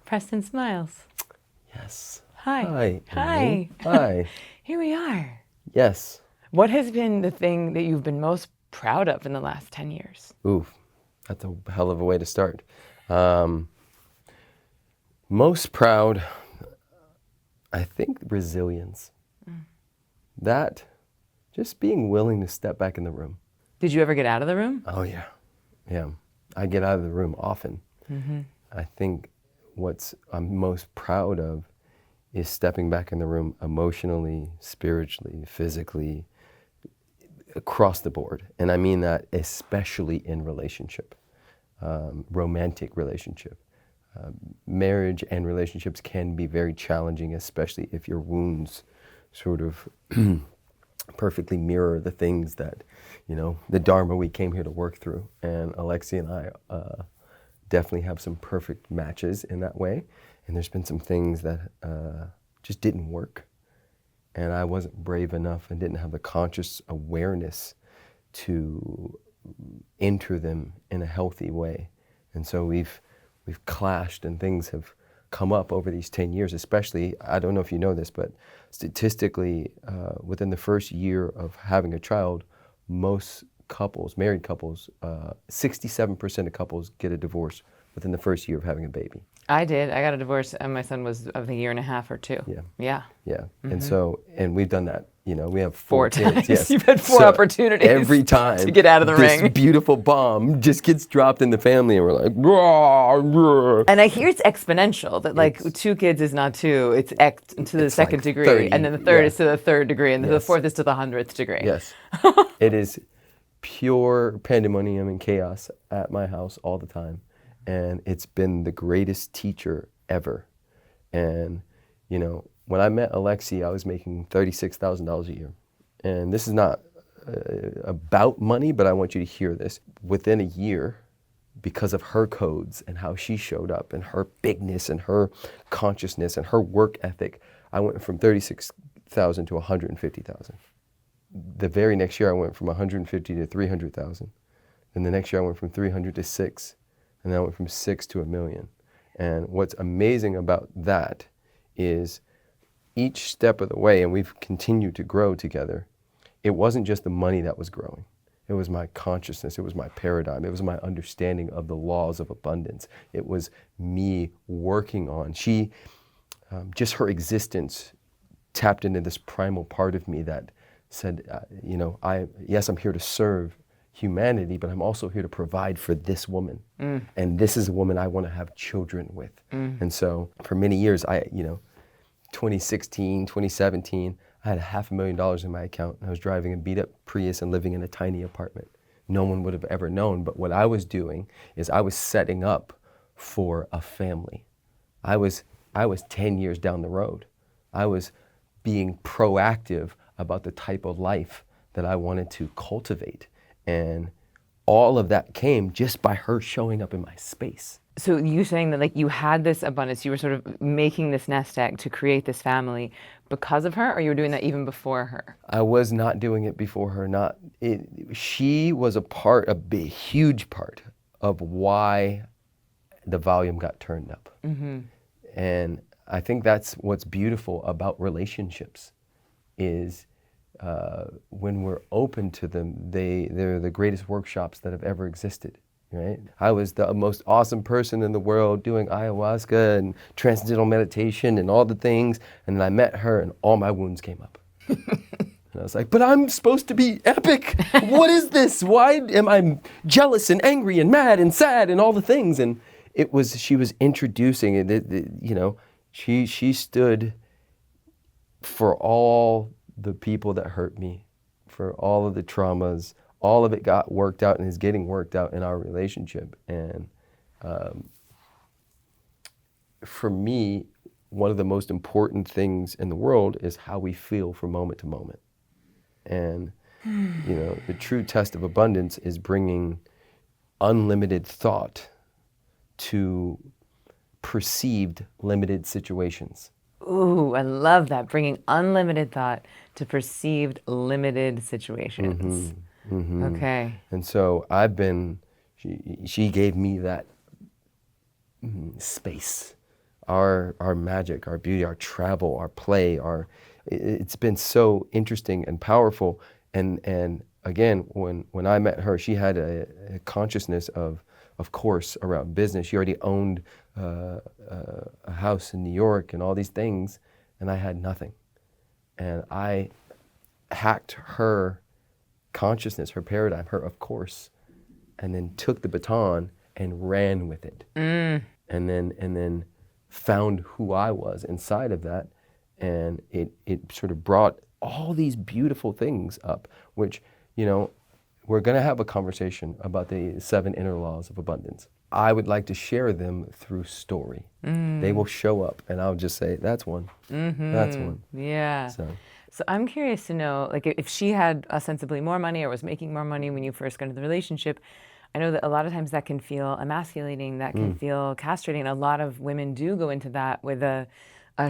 Preston Smiles. Yes. Hi. Hi. Hi. Amy. Hi. Here we are. Yes. What has been the thing that you've been most proud of in the last 10 years? Ooh, that's a hell of a way to start. Most proud, I think resilience. That, just being willing to step back in the room. Did you ever get out of the room? Oh yeah, yeah. I get out of the room often. Mm-hmm. I think what's I'm most proud of is stepping back in the room emotionally, spiritually, physically, across the board. And I mean that especially in relationship, romantic relationship. Marriage and relationships can be very challenging, especially if your wounds sort of perfectly mirror the things that, the Dharma we came here to work through. And Alexi and I definitely have some perfect matches in that way. And there's been some things that just didn't work. And I wasn't brave enough and didn't have the conscious awareness to enter them in a healthy way. And so we've clashed and things have come up over these 10 years, especially, I don't know if you know this, but statistically, within the first year of having a child, most couples, married couples, 67% of couples get a divorce within the first year of having a baby. I did. I got a divorce and my son was of a year and a half or two. Yeah. Yeah. Yeah. Mm-hmm. And so, and we've done that, we have four times. kids. Yes. You've had four opportunities every time to get out of the this ring. beautiful bomb just gets dropped in the family and we're like, rah, rah. And I hear it's exponential, that like two kids is not two, it's X to the second like degree, 30, and then the third yeah. is to the third degree, and then the Yes. fourth is to the 100th degree. Yes. It is pure pandemonium and chaos at my house all the time. And it's been the greatest teacher ever. And, when I met Alexi, I was making $36,000 a year. And this is not about money, but I want you to hear this. Within a year, because of her codes and how she showed up and her bigness and her consciousness and her work ethic, I went from $36,000 to $150,000. The very next year, I went from $150,000 to $300,000. Then the next year, I went from $300,000 to $6,000. And then I went from $6 to $1 million. And what's amazing about that is each step of the way, and we've continued to grow together, it wasn't just the money that was growing. It was my consciousness, it was my paradigm, it was my understanding of the laws of abundance. It was me working on, just her existence tapped into this primal part of me that said, I'm here to serve humanity, but I'm also here to provide for this woman. And this is a woman I want to have children with. And so for many years, 2016, 2017, I had $500,000 in my account. And I was driving a beat up Prius and living in a tiny apartment. No one would have ever known, but what I was doing is I was setting up for a family. I was 10 years down the road. I was being proactive about the type of life that I wanted to cultivate. And all of that came just by her showing up in my space. So you saying that like you had this abundance, you were sort of making this nest egg to create this family because of her, or you were doing that even before her? I was not doing it before her. She was a big, huge part of why the volume got turned up. Mm-hmm. And I think that's what's beautiful about relationships is when we're open to them, they're the greatest workshops that have ever existed, right? I was the most awesome person in the world doing ayahuasca and transcendental meditation and all the things, and then I met her and all my wounds came up. And I was like, but I'm supposed to be epic. What is this? Why am I jealous and angry and mad and sad and all the things? And she was introducing it, she stood for all the people that hurt me, for all of the traumas, all of it got worked out and is getting worked out in our relationship. And for me, one of the most important things in the world is how we feel from moment to moment. And, the true test of abundance is bringing unlimited thought to perceived limited situations. Ooh, I love that. Bringing unlimited thought to perceived limited situations. Mm-hmm. Mm-hmm. Okay. And so she gave me that space. our magic, our beauty, our travel, our play, it's been so interesting and powerful. And again, when I met her, she had a consciousness of course, around business. She already owned a house in New York and all these things, and I had nothing. And I hacked her consciousness, her paradigm, her of course, and then took the baton and ran with it. And then found who I was inside of that, and it sort of brought all these beautiful things up, which, you know, we're going to have a conversation about the 7 inner laws of abundance. I would like to share them through story. They will show up, and I'll just say, that's one. That's one. Yeah. So I'm curious to know, like, if she had ostensibly more money or was making more money when you first got into the relationship, I know that a lot of times that can feel emasculating, that can feel castrating. A lot of women do go into that with a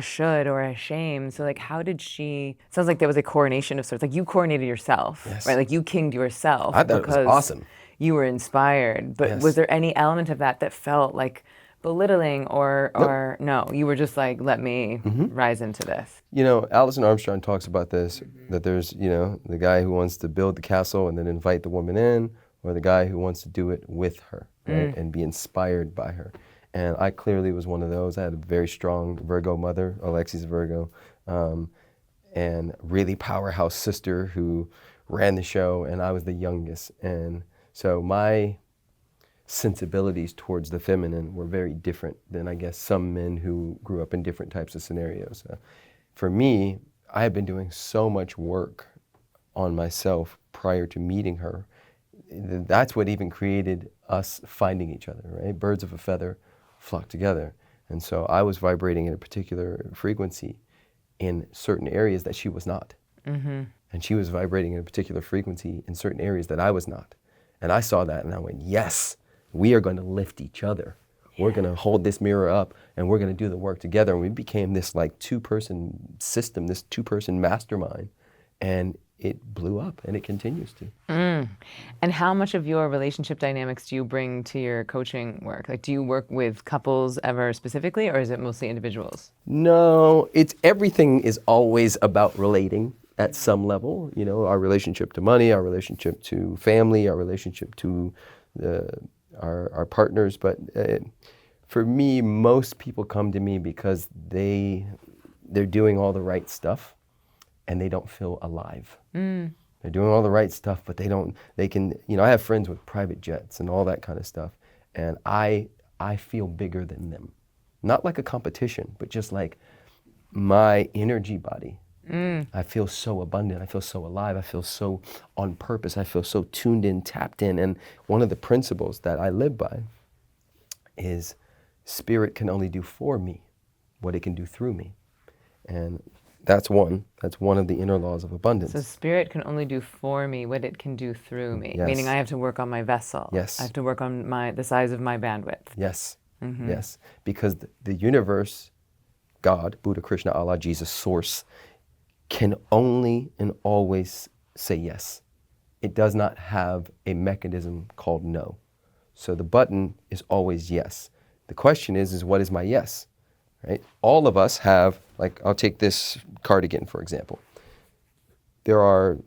should or a shame. So like, how did she, sounds like there was a coronation of sorts, like you coronated yourself, right? Like you kinged yourself. I thought it was awesome. You were inspired, but was there any element of that that felt like belittling or no, you were just like, let me rise into this? You know, Alison Armstrong talks about this, that there's, you know, the guy who wants to build the castle and then invite the woman in, or the guy who wants to do it with her, right? And be inspired by her. And I clearly was one of those. I had a very strong Virgo mother, Alexi's Virgo, and really powerhouse sister who ran the show, and I was the youngest. And so my sensibilities towards the feminine were very different than, I guess, some men who grew up in different types of scenarios. For me, I had been doing so much work on myself prior to meeting her. That's what even created us finding each other, right? Birds of a feather flock together. And so I was vibrating in a particular frequency in certain areas that she was not. And she was vibrating in a particular frequency in certain areas that I was not. And I saw that and I went, yes, we are going to lift each other. We're going to hold this mirror up and we're going to do the work together. And we became this like 2-person system, this 2-person mastermind. And it blew up, and it continues to. And how much of your relationship dynamics do you bring to your coaching work? Like, do you work with couples ever specifically, or is it mostly individuals? No, everything is always about relating at some level. You know, our relationship to money, our relationship to family, our relationship to our partners. But for me, most people come to me because they're doing all the right stuff, and they don't feel alive. They're doing all the right stuff, but they can, you know, I have friends with private jets and all that kind of stuff, and I feel bigger than them. Not like a competition, but just like my energy body. I feel so abundant, I feel so alive, I feel so on purpose, I feel so tuned in, tapped in, and one of the principles that I live by is spirit can only do for me what it can do through me. And that's one of the inner laws of abundance. So spirit can only do for me what it can do through me, meaning I have to work on my vessel. Yes. I have to work on the size of my bandwidth. Yes, yes, because the universe, God, Buddha, Krishna, Allah, Jesus, Source, can only and always say yes. It does not have a mechanism called no. So the button is always yes. The question is what is my yes? Right? All of us have, like, I'll take this cardigan, for example. There are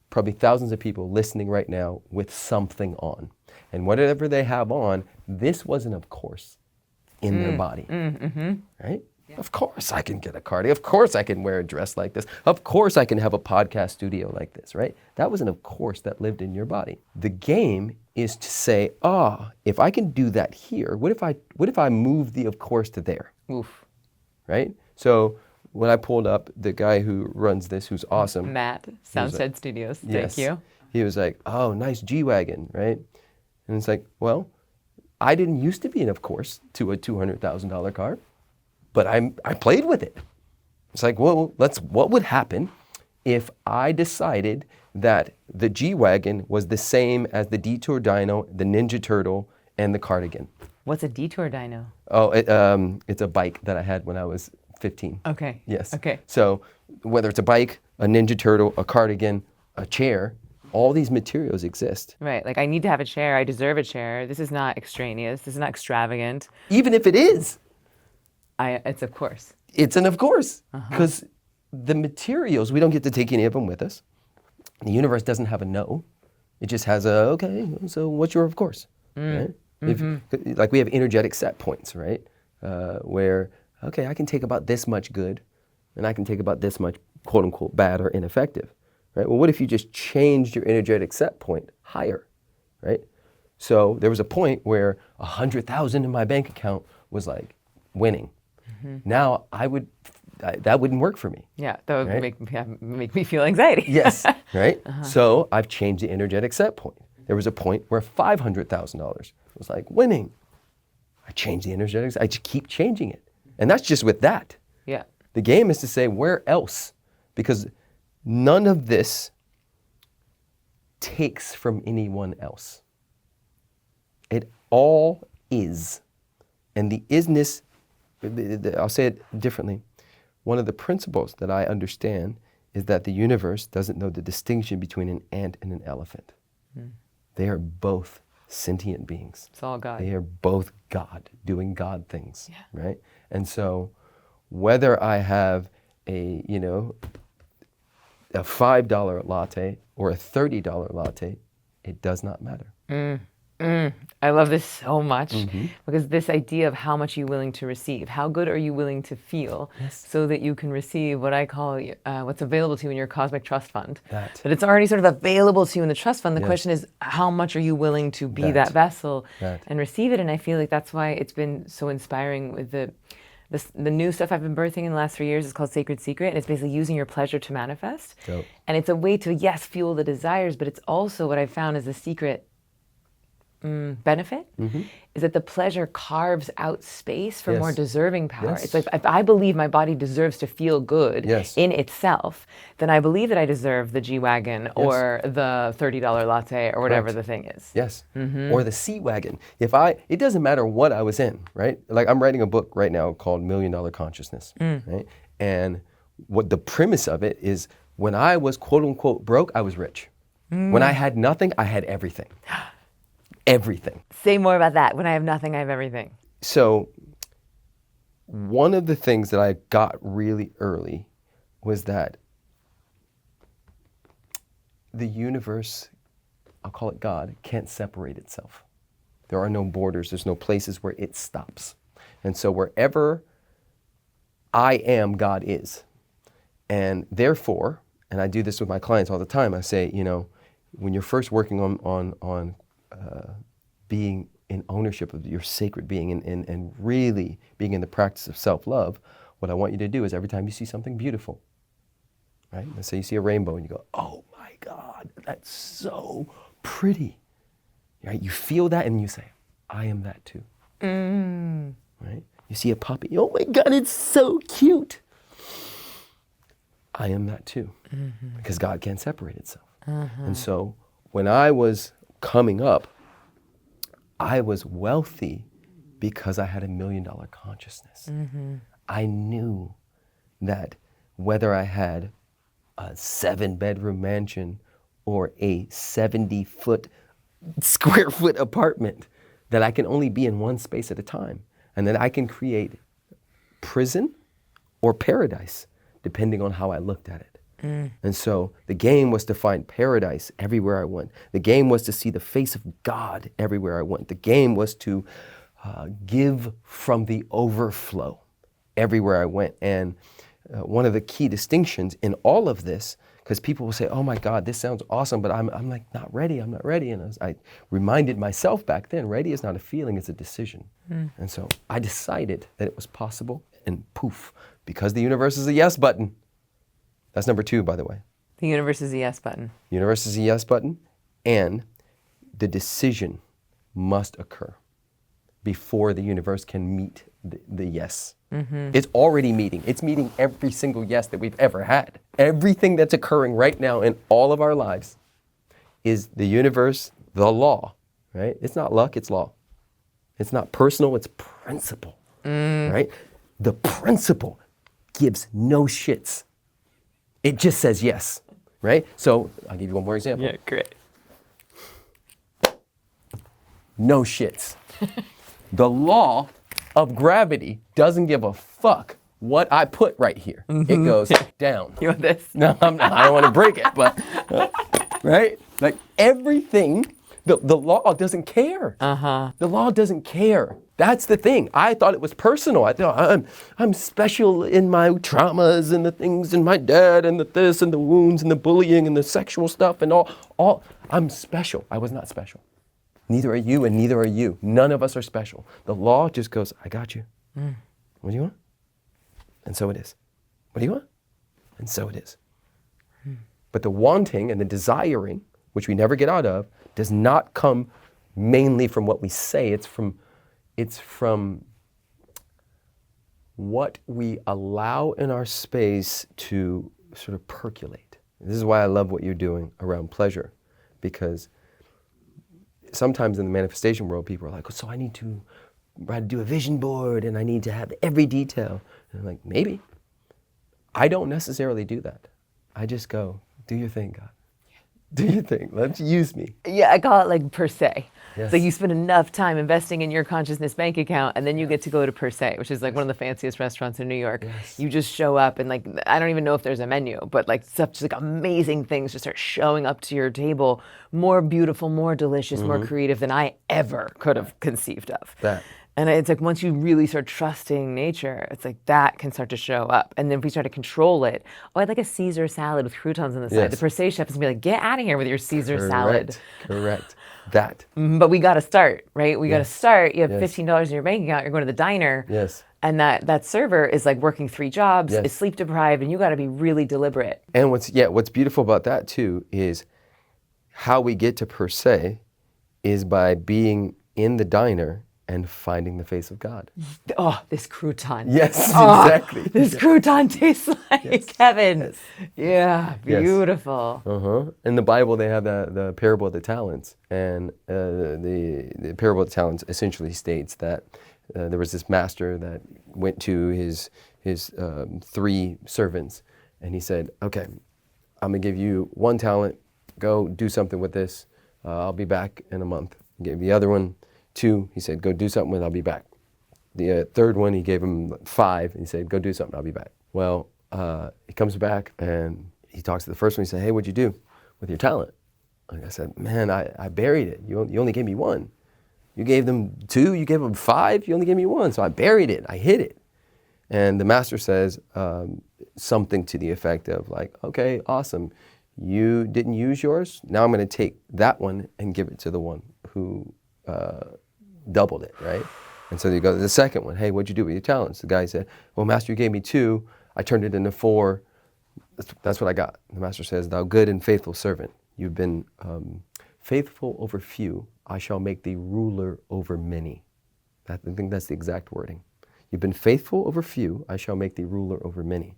probably thousands of people listening right now with something on. And whatever they have on, this wasn't, of course, in their body. Right? Yeah. Of course I can get a cardigan. Of course I can wear a dress like this. Of course I can have a podcast studio like this, right? That was an of course that lived in your body. The game is to say, if I can do that here, what if I move the of course to there? Oof. Right? So when I pulled up, the guy who runs this, who's awesome. Matt, Soundshed Studios, thank you. He was like, oh, nice G-Wagon, right? And it's like, well, I didn't used to be an of course to a $200,000 car, but I played with it. It's like, well, what would happen if I decided that the G-Wagon was the same as the Detour Dino, the Ninja Turtle, and the cardigan? What's a Detour Dino? Oh, it's a bike that I had when I was 15. Okay. Yes. Okay. So whether it's a bike, a Ninja Turtle, a cardigan, a chair, all these materials exist. Right. Like, I need to have a chair. I deserve a chair. This is not extraneous. This is not extravagant. Even if it is. It's of course. It's an of course, because the materials, we don't get to take any of them with us. The universe doesn't have a no. It just has a, okay, so what's your of course, right? Like we have energetic set points, right? Where, okay, I can take about this much good and I can take about this much quote unquote bad or ineffective, right? Well, what if you just changed your energetic set point higher, right? So there was a point where 100,000 in my bank account was like winning. Now that wouldn't work for me. Yeah, that would right? make me feel anxiety. Yes, right? So I've changed the energetic set point. There was a point where $500,000 was like winning. I changed the energetics. I just keep changing it. And that's just with that. Yeah. The game is to say, where else? Because none of this takes from anyone else. It all is. And the isness, I'll say it differently. One of the principles that I understand is that the universe doesn't know the distinction between an ant and an elephant. They are both sentient beings. It's all God. They are both God, doing God things, right? And so whether I have a $5 latte or a $30 latte, it does not matter. I love this so much because this idea of how much you're willing to receive, how good are you willing to feel so that you can receive what I call what's available to you in your cosmic trust fund. That it's already sort of available to you in the trust fund. The question is, how much are you willing to be that vessel and receive it? And I feel like that's why it's been so inspiring with the new stuff I've been birthing in the last 3 years is called Sacred Secret, and it's basically using your pleasure to manifest. Dope. And it's a way to, fuel the desires, but it's also what I found is the secret benefit is that the pleasure carves out space for more deserving power. It's like, if I believe my body deserves to feel good in itself, then I believe that I deserve the G-Wagon or the $30 latte or whatever the thing is. Yes, or the C-Wagon. It doesn't matter what I was in, right? Like I'm writing a book right now called $1 Million Consciousness, right? And what the premise of it is, when I was quote unquote broke, I was rich. When I had nothing, I had everything. Everything. Say more about that. When I have nothing, I have everything. So one of the things that I got really early was that the universe, I'll call it God, can't separate itself. There are no borders. There's no places where it stops. And so wherever I am, God is. And therefore, and I do this with my clients all the time, I say, when you're first working on being in ownership of your sacred being and really being in the practice of self-love, what I want you to do is every time you see something beautiful, right? Let's say you see a rainbow and you go, oh my God, that's so pretty, right? You feel that and you say, I am that too, right? You see a puppy, oh my God, it's so cute. I am that too, because God can't separate itself. And so when I was coming up, I was wealthy because I had $1 million consciousness. I knew that whether I had a 7-bedroom mansion or a 70-foot square foot apartment, that I can only be in one space at a time, and that I can create prison or paradise depending on how I looked at it. And so the game was to find paradise everywhere I went. The game was to see the face of God everywhere I went. The game was to give from the overflow everywhere I went. And one of the key distinctions in all of this, because people will say, oh my God, this sounds awesome, but I'm like, not ready, I'm not ready. And I reminded myself back then, ready is not a feeling, it's a decision. And so I decided that it was possible, and poof, because the universe is a yes button. That's number 2, by the way. The universe is a yes button. Universe is a yes button, and the decision must occur before the universe can meet the yes. It's already meeting. It's meeting every single yes that we've ever had. Everything that's occurring right now in all of our lives is the universe, the law, right? It's not luck, it's law. It's not personal, it's principle, right? The principle gives no shits. It just says yes, right? So I'll give you one more example. Yeah, great. No shits. The law of gravity doesn't give a fuck what I put right here. It goes down. You want this? No, I don't want to break it, but right? Like everything, the law doesn't care. The law doesn't care. That's the thing. I thought it was personal. I thought I'm special in my traumas and the things and my dad and the this and the wounds and the bullying and the sexual stuff and all. I'm special. I was not special. Neither are you and neither are you. None of us are special. The law just goes, I got you. What do you want? And so it is. What do you want? And so it is. But the wanting and the desiring, which we never get out of, does not come mainly from what we say. It's from what we allow in our space to sort of percolate. This is why I love what you're doing around pleasure, because sometimes in the manifestation world, people are like, oh, so I need to do a vision board and I need to have every detail. And I'm like, maybe. I don't necessarily do that. I just go, do your thing, God. Do your thing. Let's use me. Yeah, I call it like per se. Yes. So you spend enough time investing in your consciousness bank account, and then you get to go to Per Se, which is like one of the fanciest restaurants in New York. Yes. You just show up, and like I don't even know if there's a menu, but like stuff, just like amazing things just start showing up to your table, more beautiful, more delicious, more creative than I ever could have conceived of. That. And it's like once you really start trusting nature, it's like that can start to show up. And then if we try to control it, oh, I'd like a Caesar salad with croutons on the side. Yes. The Per Se chef is gonna be like, get out of here with your Caesar salad. Correct. That. But we got to start, right? We got to start. You have Yes. $15 in your bank account. You're going to the diner. Yes. And that server is like working 3 jobs, Yes. is sleep deprived, and you got to be really deliberate. And what's beautiful about that too is how we get to Per Se is by being in the diner and finding the face of God. Oh, this crouton. Yes, Oh, exactly. This crouton tastes like heaven. Yes. Yeah, Yes. beautiful. In the Bible, they have the parable of the talents, and the parable of the talents essentially states that there was this master that went to his 3 servants, and he said, "Okay, I'm gonna give you 1 talent. Go do something with this. I'll be back in a month." He gave the other one 2. He said, "Go do something with it. I'll be back." The third one, he gave him 5. And he said, "Go do something. I'll be back." Well, he comes back and he talks to the first one. He said, "Hey, what'd you do with your talent?" And I said, "Man, I buried it. You only gave me 1. You gave them 2. You gave them 5. You only gave me 1. So I buried it. I hid it." And the master says something to the effect of like, "Okay, awesome. You didn't use yours. Now I'm going to take that one and give it to the one who doubled it, right?" And so you go to the second one. "Hey, what'd you do with your talents?" The guy said, "Well, master, you gave me 2. I turned it into 4. That's what I got." The master says, "Thou good and faithful servant. You've been faithful over few. I shall make thee ruler over many." I think that's the exact wording. "You've been faithful over few. I shall make thee ruler over many."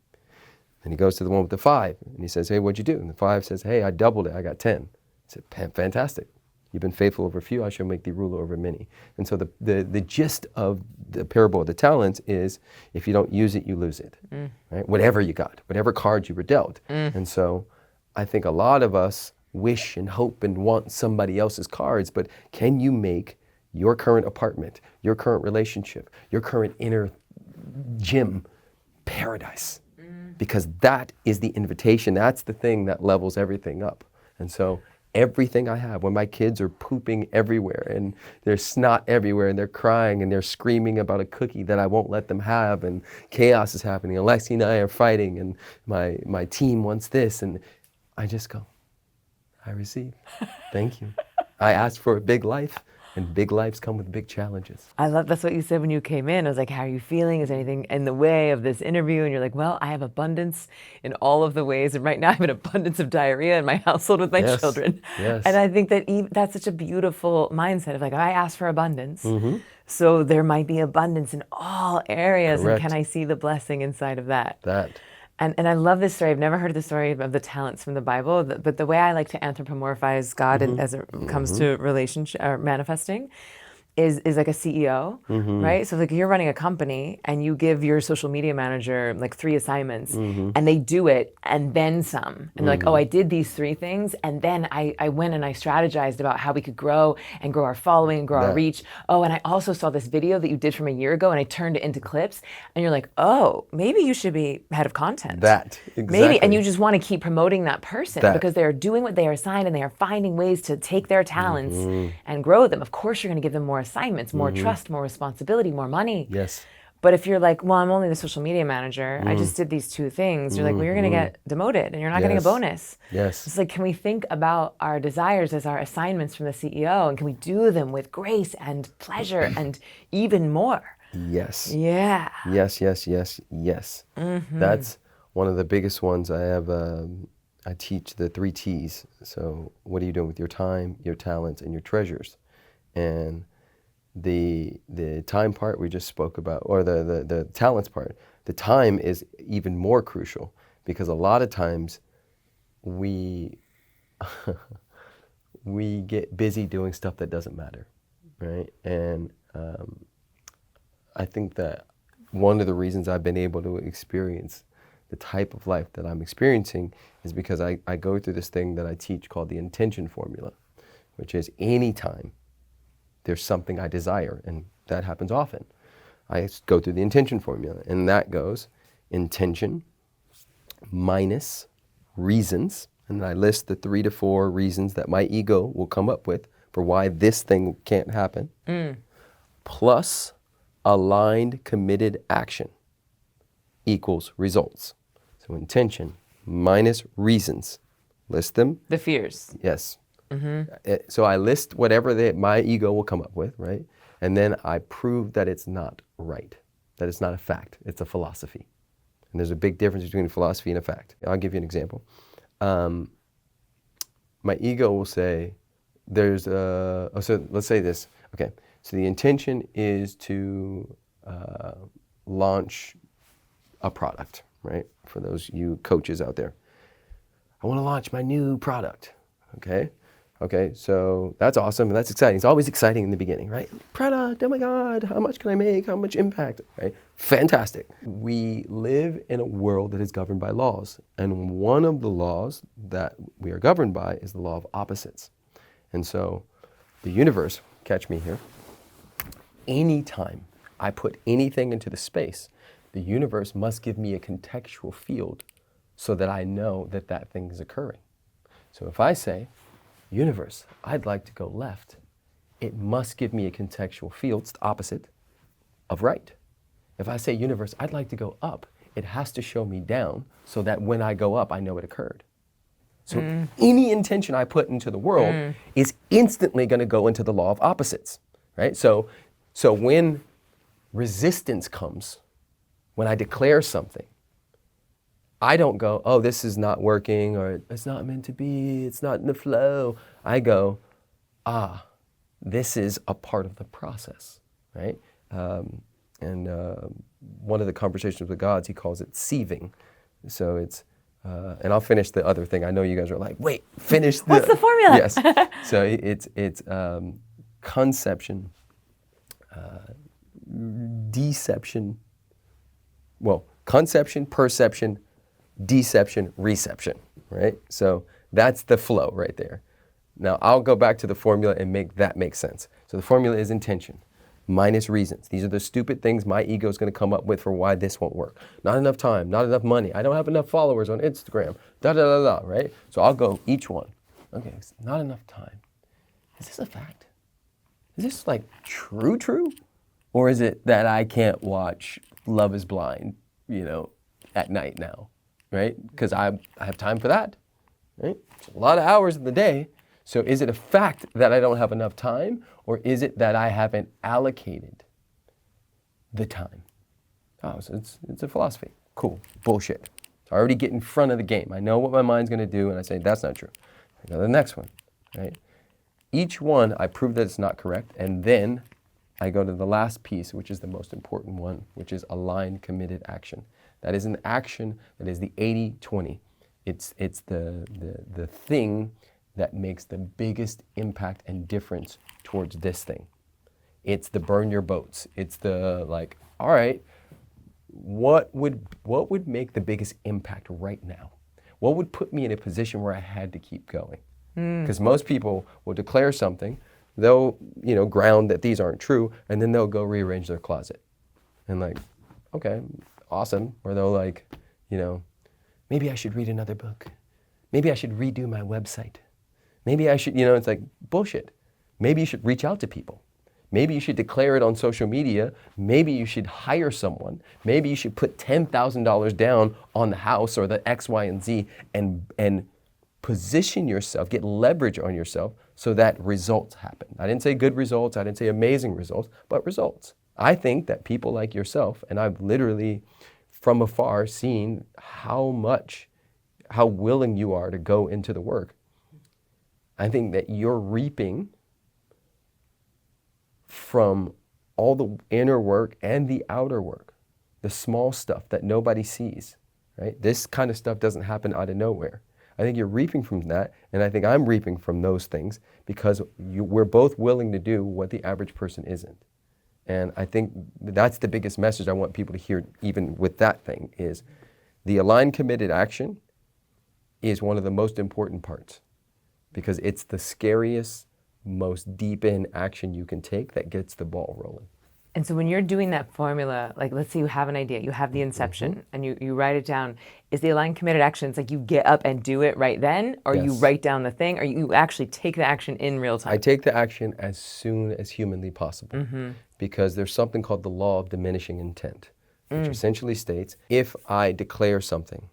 And he goes to the one with the 5, and he says, "Hey, what'd you do?" And the 5 says, "Hey, I doubled it. I got 10. I said, "Fantastic. You've been faithful over few, I shall make thee ruler over many." And so the gist of the parable of the talents is, if you don't use it, you lose it. Right? Whatever you got, whatever card you were dealt. And so I think a lot of us wish and hope and want somebody else's cards, but can you make your current apartment, your current relationship, your current inner gym paradise? Because that is the invitation. That's the thing that levels everything up. And so everything I have, when my kids are pooping everywhere and there's snot everywhere and they're crying and they're screaming about a cookie that I won't let them have and chaos is happening, Alexi and I are fighting and my team wants this, and I just go, I receive. Thank you. I asked for a big life, and big lives come with big challenges. I love that's what you said when you came in. I was like, how are you feeling? Is anything in the way of this interview? And you're like, well, I have abundance in all of the ways. And right now I have an abundance of diarrhea in my household with my children. Yes. And I think that that's such a beautiful mindset of like, I asked for abundance. So there might be abundance in all areas. Correct. And can I see the blessing inside of that? That. And I love this story. I've never heard the story of the talents from the Bible, but the way I like to anthropomorphize God as it comes to relationship or manifesting is like a CEO, right? So like you're running a company and you give your social media manager like 3 assignments and they do it and then some. And they're like, oh, I did these 3 things and then I went and I strategized about how we could grow and grow our following and grow our reach. Oh, and I also saw this video that you did from a year ago and I turned it into clips. And you're like, oh, maybe you should be head of content. Exactly. Maybe, and you just want to keep promoting that person because they're doing what they are assigned and they are finding ways to take their talents and grow them. Of course, you're going to give them more assignments, more trust, more responsibility, more money. Yes. But if you're like, well, I'm only the social media manager, I just did these 2 things, you're like, well, you're going to get demoted and you're not getting a bonus. Yes. It's like, can we think about our desires as our assignments from the CEO and can we do them with grace and pleasure and even more? Yes. Yeah. Yes, yes, yes, yes. That's one of the biggest ones I have. I teach the 3 T's. So what are you doing with your time, your talents, and your treasures? And the time part we just spoke about, or the talents part, the time is even more crucial because a lot of times we we get busy doing stuff that doesn't matter, right? And I think that one of the reasons I've been able to experience the type of life that I'm experiencing is because I go through this thing that I teach called the intention formula, which is anytime there's something I desire, and that happens often, I go through the intention formula, and that goes intention minus reasons, and I list the 3 to 4 reasons that my ego will come up with for why this thing can't happen, plus aligned committed action equals results. So intention minus reasons, list them. The fears. Yes. So I list whatever my ego will come up with, right? And then I prove that it's not right, that it's not a fact, it's a philosophy. And there's a big difference between a philosophy and a fact. I'll give you an example. My ego will say, so let's say this, okay. So the intention is to launch a product, right? For those you coaches out there. I want to launch my new product, okay? Okay, so that's awesome, that's exciting. It's always exciting in the beginning, right? Product, oh my God, how much can I make? How much impact, right? Fantastic. We live in a world that is governed by laws. And one of the laws that we are governed by is the law of opposites. And so the universe, catch me here, anytime I put anything into the space, the universe must give me a contextual field so that I know that that thing is occurring. So if I say, universe, I'd like to go left, it must give me a contextual field, it's the opposite, of right. If I say, universe, I'd like to go up, it has to show me down so that when I go up, I know it occurred. So any intention I put into the world is instantly going to go into the law of opposites, right? So when resistance comes, when I declare something, I don't go, oh, this is not working, or it's not meant to be, it's not in the flow. I go, this is a part of the process, right? And one of the conversations with gods, he calls it sieving. So it's, and I'll finish the other thing. I know you guys are like, wait, finish the... What's the formula? Yes. So it's conception, deception, well, conception, perception, deception, reception, right? So that's the flow right there. Now I'll go back to the formula and make that make sense. So the formula is intention minus reasons. These are the stupid things my ego is going to come up with for why this won't work. Not enough time, not enough money. I don't have enough followers on Instagram, right? So I'll go each one. Okay, it's not enough time. Is this a fact? Is this like true? Or is it that I can't watch Love is Blind, at night now? Right? Because I have time for that, right? It's a lot of hours in the day. So is it a fact that I don't have enough time, or is it that I haven't allocated the time? Oh, so it's a philosophy. Cool. Bullshit. So I already get in front of the game. I know what my mind's going to do, and I say, that's not true. I go to the next one, right? Each one, I prove that it's not correct, and then I go to the last piece, which is the most important one, which is aligned committed action. That is an action that is the 80-20. It's the thing that makes the biggest impact and difference towards this thing. It's the burn your boats. It's the like, all right, what would make the biggest impact right now? What would put me in a position where I had to keep going? Because most people will declare something, they'll, ground that these aren't true, and then they'll go rearrange their closet. And like, okay, awesome. Or they'll like, maybe I should read another book. Maybe I should redo my website. Maybe I should, it's like bullshit. Maybe you should reach out to people. Maybe you should declare it on social media. Maybe you should hire someone. Maybe you should put $10,000 down on the house or the X, Y, and Z and position yourself, get leverage on yourself so that results happen. I didn't say good results. I didn't say amazing results, but results. I think that people like yourself, and I've literally from afar seen how willing you are to go into the work. I think that you're reaping from all the inner work and the outer work, the small stuff that nobody sees, right? This kind of stuff doesn't happen out of nowhere. I think you're reaping from that, and I think I'm reaping from those things because we're both willing to do what the average person isn't. And I think that's the biggest message I want people to hear, even with that thing, is the aligned committed action is one of the most important parts because it's the scariest, most deep in action you can take that gets the ball rolling. And so when you're doing that formula, like let's say you have an idea, you have the inception and you write it down, is the aligned committed action, it's like you get up and do it right then, or you write down the thing, or you actually take the action in real time? I take the action as soon as humanly possible because there's something called the law of diminishing intent, which essentially states if I declare something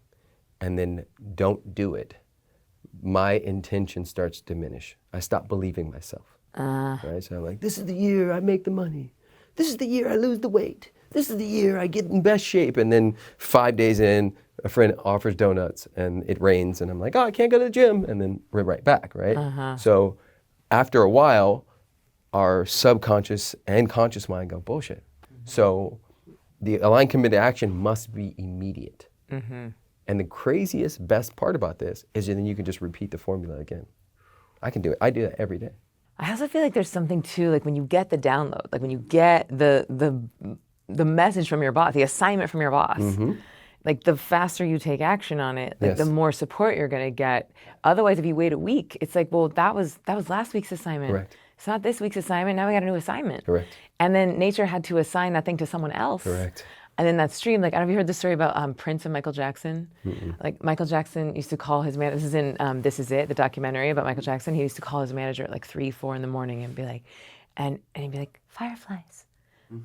and then don't do it, my intention starts to diminish. I stop believing myself. Right? So I'm like, this is the year I make the money. This is the year I lose the weight. This is the year I get in best shape. And then 5 days in, a friend offers donuts and it rains and I'm like, oh, I can't go to the gym. And then we're right back, right? So after a while, our subconscious and conscious mind go, bullshit. So the aligned committed action must be immediate. And the craziest, best part about this is then you can just repeat the formula again. I can do it. I do that every day. I also feel like there's something too, like when you get the download, like when you get the message from your boss, the assignment from your boss, like the faster you take action on it, like the more support you're gonna get. Otherwise, if you wait a week, it's like, well, that was last week's assignment. Correct. It's not this week's assignment. Now we got a new assignment. Correct. And then nature had to assign that thing to someone else. Correct. And then that stream, like, I don't know if you heard the story about Prince and Michael Jackson. Like, Michael Jackson used to call his man, this is in This Is It, the documentary about Michael Jackson. He used to call his manager at like 3, 4 in the morning and be like, and he'd be like, fireflies.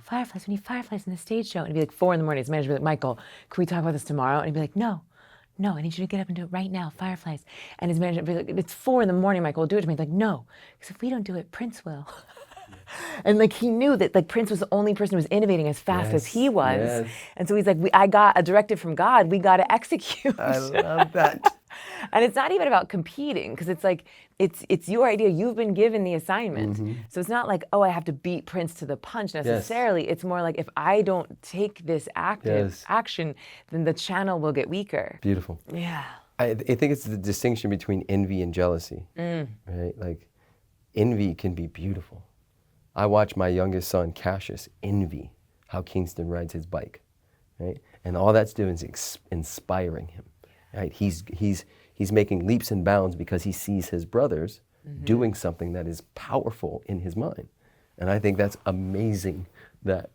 Fireflies, we need fireflies in the stage show. And it'd be like 4 in the morning. His manager would be like, Michael, can we talk about this tomorrow? And he'd be like, no, I need you to get up and do it right now, fireflies. And his manager would be like, it's 4 in the morning, Michael, we'll do it to me. He'd be like, no, because if we don't do it, Prince will. And like he knew that like Prince was the only person who was innovating as fast as he was. And so he's like, I got a directive from God, we got to execute. I love that. And it's not even about competing, because it's like, it's your idea, you've been given the assignment. So it's not like, oh, I have to beat Prince to the punch necessarily. It's more like, if I don't take this active action, then the channel will get weaker. Beautiful. Yeah. I think it's the distinction between envy and jealousy, right? Like envy can be beautiful. I watch my youngest son, Cassius, envy how Kingston rides his bike, right? And all that's doing is inspiring him, right? He's making leaps and bounds because he sees his brothers doing something that is powerful in his mind. And I think that's amazing that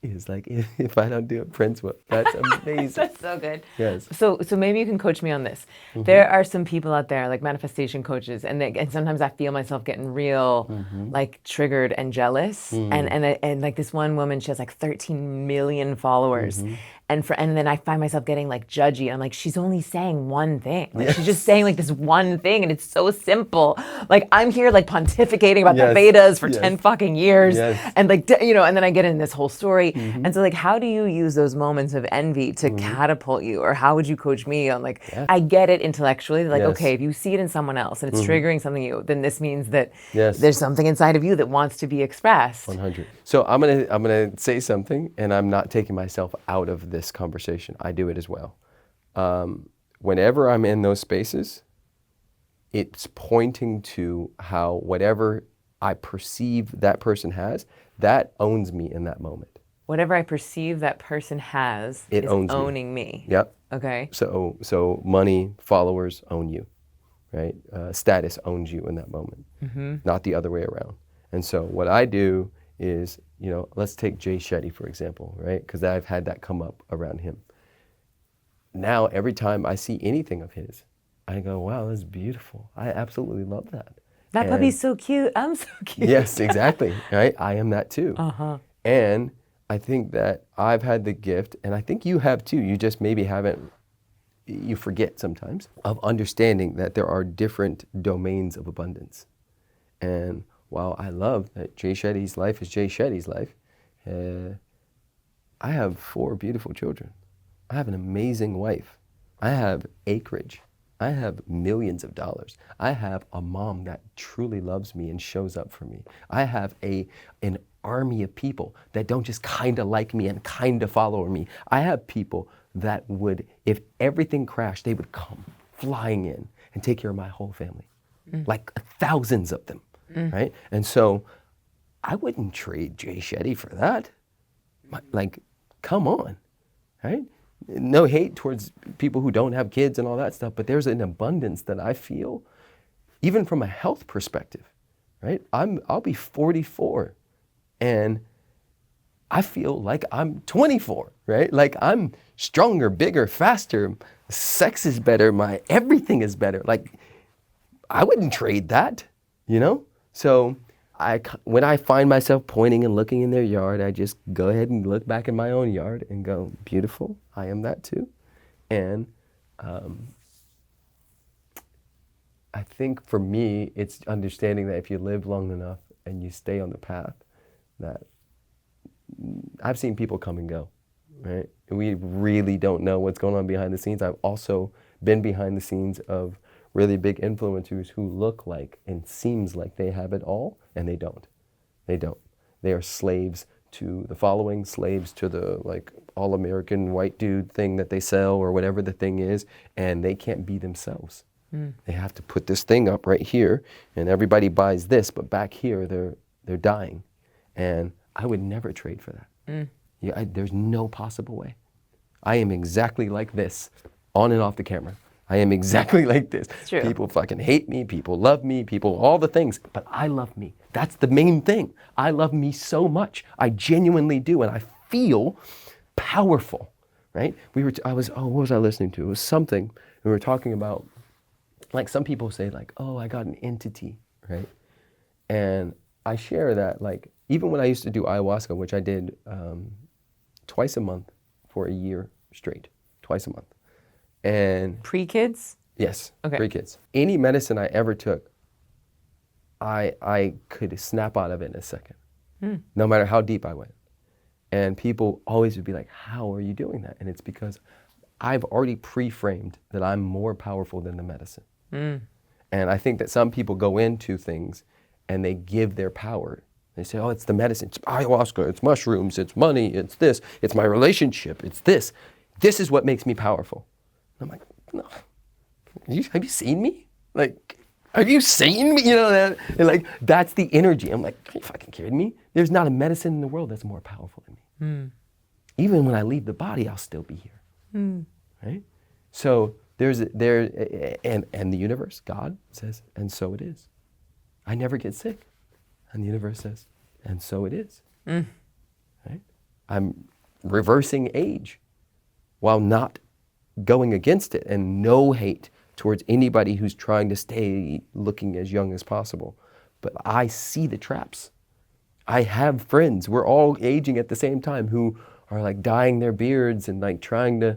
is like, if I don't do it, Prince will. That's amazing. That's so good. Yes. So maybe you can coach me on this. There are some people out there, like manifestation coaches, and sometimes I feel myself getting real, like triggered and jealous. And like this one woman, she has like 13 million followers. And then I find myself getting like judgy. I'm like, she's only saying one thing. Like she's just saying like this one thing, and it's so simple. Like I'm here like pontificating about the Vedas for 10 fucking years. And like, and then I get in this whole story. And so like, how do you use those moments of envy to catapult you? Or how would you coach me on like, I get it intellectually, like, okay, if you see it in someone else and it's triggering something in you, then this means that there's something inside of you that wants to be expressed. 100. So I'm gonna say something, and I'm not taking myself out of this conversation. I do it as well. Whenever I'm in those spaces, it's pointing to how whatever I perceive that person has, that owns me in that moment. Whatever I perceive that person has It is owns me. owning me. Yep. Okay. So money, followers own you, right? Status owns you in that moment, not the other way around. And so what I do is, let's take Jay Shetty, for example, right? Because I've had that come up around him. Now, every time I see anything of his, I go, wow, that's beautiful. I absolutely love that. That puppy's so cute. I'm so cute. Yes, exactly, right? I am that too. And I think that I've had the gift, and I think you have too, you just maybe haven't, you forget sometimes, of understanding that there are different domains of abundance. And while I love that Jay Shetty's life is Jay Shetty's life, I have 4 beautiful children. I have an amazing wife. I have acreage. I have millions of dollars. I have a mom that truly loves me and shows up for me. I have an army of people that don't just kind of like me and kind of follow me. I have people that would, if everything crashed, they would come flying in and take care of my whole family. Like thousands of them, right? And so I wouldn't trade Jay Shetty for that. Like, come on, right? No hate towards people who don't have kids and all that stuff, but there's an abundance that I feel, even from a health perspective, right? I'll be 44 and I feel like I'm 24, right? Like I'm stronger, bigger, faster, sex is better, my everything is better. Like I wouldn't trade that, So when I find myself pointing and looking in their yard, I just go ahead and look back in my own yard and go, beautiful, I am that too. And I think for me, it's understanding that if you live long enough and you stay on the path, that I've seen people come and go, right? We really don't know what's going on behind the scenes. I've also been behind the scenes of really big influencers who look like and seems like they have it all, and they don't. They don't. They are slaves to the following, slaves to the all-American white dude thing that they sell or whatever the thing is, and they can't be themselves. They have to put this thing up right here, and everybody buys this, but back here they're dying. And I would never trade for that. There's no possible way. I am exactly like this, on and off the camera. I am exactly like this. True. People fucking hate me, people love me, people, all the things, but I love me. That's the main thing. I love me so much. I genuinely do, and I feel powerful, right? What was I listening to? It was something, we were talking about, like some people say oh, I got an entity, right? And I share that, even when I used to do ayahuasca, which I did twice a month for a year straight, twice a month. And Pre-kids? Yes, Okay. pre-kids. Any medicine I ever took, I could snap out of it in a second, no matter how deep I went. And people always would be like, how are you doing that? And it's because I've already pre-framed that I'm more powerful than the medicine. And I think that some people go into things and they give their power. They say, oh, it's the medicine, it's ayahuasca, it's mushrooms, it's money, it's this, it's my relationship, it's this. This is what makes me powerful. I'm like, no. Have you seen me? Have you seen me? And that's the energy. I'm like, are you fucking kidding me? There's not a medicine in the world that's more powerful than me. Even when I leave the body, I'll still be here. Right? So and the universe, God says, and so it is. I never get sick. And the universe says, and so it is. Right? I'm reversing age while not going against it, and no hate towards anybody who's trying to stay looking as young as possible. But I see the traps. I have friends, we're all aging at the same time, who are dyeing their beards and trying to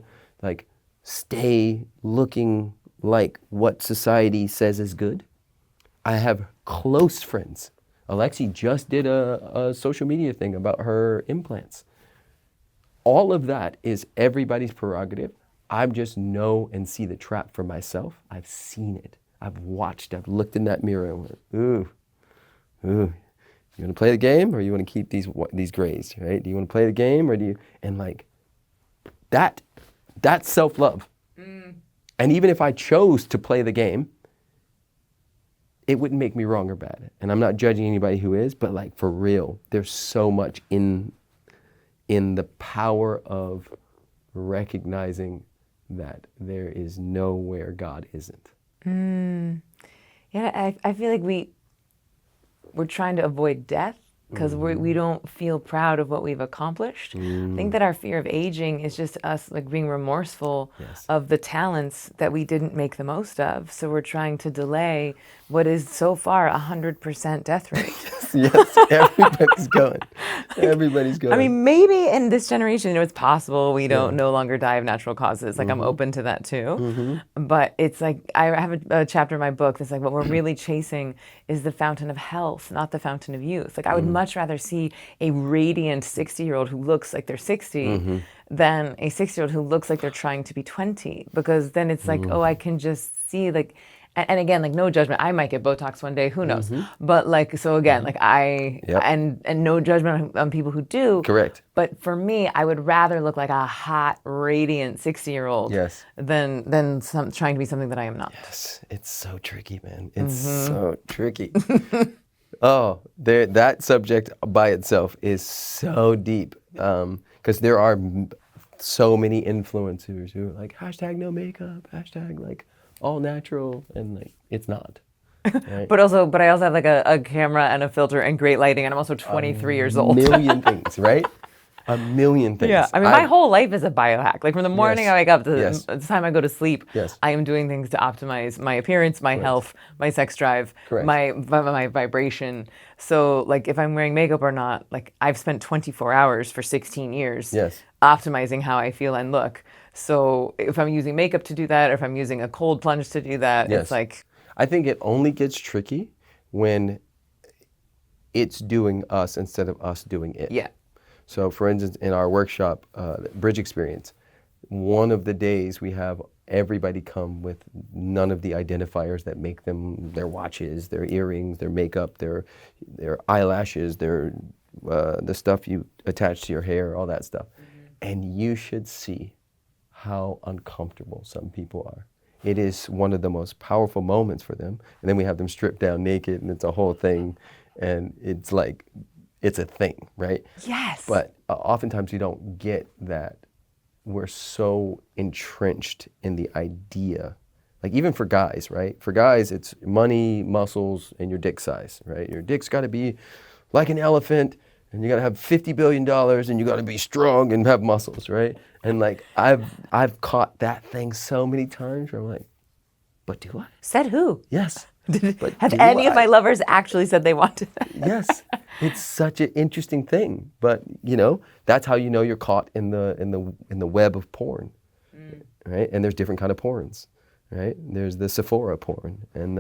stay looking like what society says is good. I have close friends. Alexi just did a social media thing about her implants. All of that is everybody's prerogative. I just know and see the trap for myself. I've seen it. I've watched. I've looked in that mirror and went, ooh. You want to play the game, or you want to keep these grays, right? Do you want to play the game, or do you? And that's self-love. And even if I chose to play the game, it wouldn't make me wrong or bad. And I'm not judging anybody who is, but like for real, there's so much in the power of recognizing that there is nowhere God isn't. Yeah, I feel like we're trying to avoid death because we don't feel proud of what we've accomplished. I think that our fear of aging is just us like being remorseful Yes. of the talents that we didn't make the most of. So we're trying to delay what is so far 100% death rate. Yes, everybody's going. Everybody's going. I mean, maybe in this generation, it's possible we don't no longer die of natural causes. Like, I'm open to that too. But it's like, I have a chapter in my book that's like, what we're really chasing is the fountain of health, not the fountain of youth. Like, I would much rather see a radiant 60-year-old who looks like they're 60 than a 60-year-old who looks like they're trying to be 20. Because then it's like, oh, I can just see, like, and again, like, no judgment. I might get Botox one day, who knows? But like, so again, like and no judgment on people who do. Correct. But for me, I would rather look like a hot, radiant 60-year-old Yes. than trying to be something that I am not. Yes, it's so tricky, man. It's so tricky. Oh, that subject by itself is so deep, because there are so many influencers who are like, hashtag no makeup, hashtag like all natural, and like it's not. Right? But I also have like a camera and a filter and great lighting, and I'm also 23 years old. A million things, right? A million things. Yeah, I mean, my whole life is a biohack. Like from the morning I wake up to the time I go to sleep, I am doing things to optimize my appearance, my health, my sex drive, my vibration. So like if I'm wearing makeup or not, like I've spent 24 hours for 16 years optimizing how I feel and look. So if I'm using makeup to do that, or if I'm using a cold plunge to do that, it's like... I think it only gets tricky when it's doing us instead of us doing it. Yeah. So for instance, in our workshop, Bridge Experience, one of the days we have everybody come with none of the identifiers that make them their watches, their earrings, their makeup, their eyelashes, the stuff you attach to your hair, all that stuff. And you should see how uncomfortable some people are. It is one of the most powerful moments for them. And then we have them stripped down naked, and it's a whole thing. And it's like, it's a thing, right? Yes. But oftentimes you don't get that we're so entrenched in the idea. Like even for guys, right? For guys, it's money, muscles, and your dick size, right? Your dick's got to be like an elephant, and you got to have $50 billion, and you got to be strong and have muscles, right? And like I've caught that thing so many times where I'm like, but do I? Said who? Yes. Have any of my lovers actually said they wanted that? Yes. It's such an interesting thing, but you know, that's how you know you're caught in the web of porn, right? And there's different kind of porns, right? There's the Sephora porn, and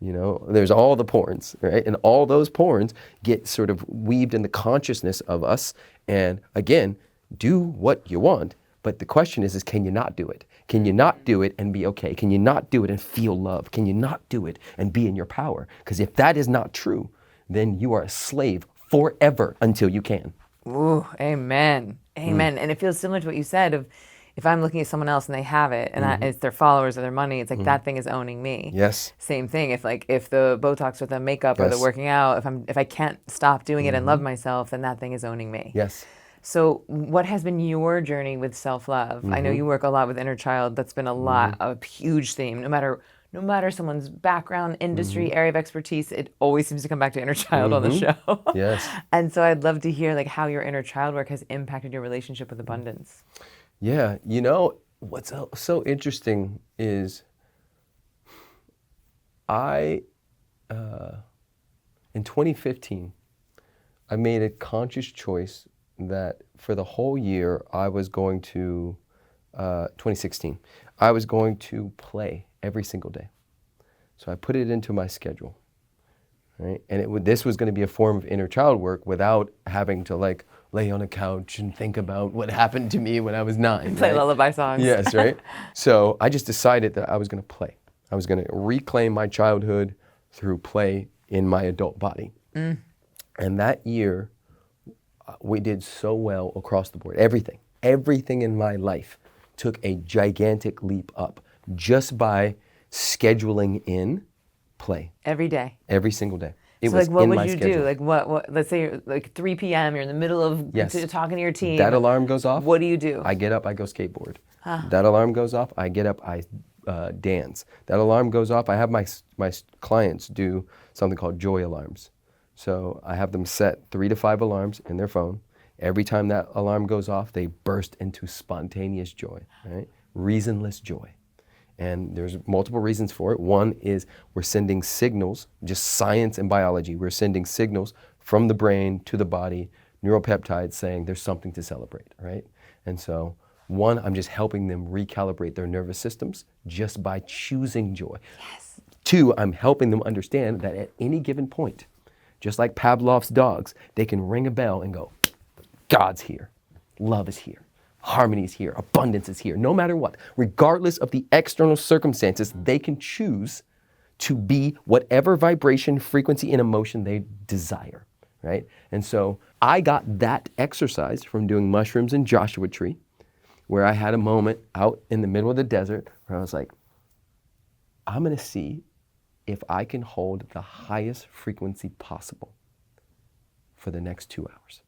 there's all the porns, right? And all those porns get sort of weaved in the consciousness of us. And again, do what you want. But the question is can you not do it? Can you not do it and be okay? Can you not do it and feel love? Can you not do it and be in your power? Because if that is not true, then you are a slave forever until you can. Ooh, amen. Amen. And it feels similar to what you said of, if I'm looking at someone else and they have it, and it's their followers or their money, it's like that thing is owning me. Yes. Same thing. If the Botox or the makeup or the working out, if I can't stop doing it and love myself, then that thing is owning me. Yes. So what has been your journey with self-love? I know you work a lot with inner child. That's been a huge theme. No matter someone's background, industry, area of expertise, it always seems to come back to inner child on the show. Yes. And so I'd love to hear like how your inner child work has impacted your relationship with abundance. Yeah, what's so interesting is in 2015, I made a conscious choice that for the whole year I was going to, 2016, I was going to play every single day. So I put it into my schedule, right? And this was going to be a form of inner child work without having to like lay on a couch and think about what happened to me when I was 9. Play right? lullaby songs. Yes, right? So I just decided that I was going to play. I was going to reclaim my childhood through play in my adult body. And that year, we did so well across the board. Everything in my life took a gigantic leap up just by scheduling in play. Every day. Every single day. It So was like, what in would my you schedule. do? Like, what? Let's say you're like 3 p.m. You're in the middle of Yes. talking to your team. That alarm goes off. What do you do? I get up, I go skateboard. That alarm goes off, I get up, I dance. That alarm goes off, I have my clients do something called joy alarms. So I have them set 3 to 5 alarms in their phone. Every time that alarm goes off, they burst into spontaneous joy, right? Reasonless joy. And there's multiple reasons for it. One is we're sending signals, just science and biology. We're sending signals from the brain to the body, neuropeptides saying there's something to celebrate, right? And so, one, I'm just helping them recalibrate their nervous systems just by choosing joy. Yes. 2, I'm helping them understand that at any given point, just like Pavlov's dogs, they can ring a bell and go, God's here, love is here. Harmony is here, abundance is here, no matter what. Regardless of the external circumstances, they can choose to be whatever vibration, frequency, and emotion they desire, right? And so I got that exercise from doing mushrooms in Joshua Tree, where I had a moment out in the middle of the desert where I was like, I'm gonna see if I can hold the highest frequency possible for the next 2 hours.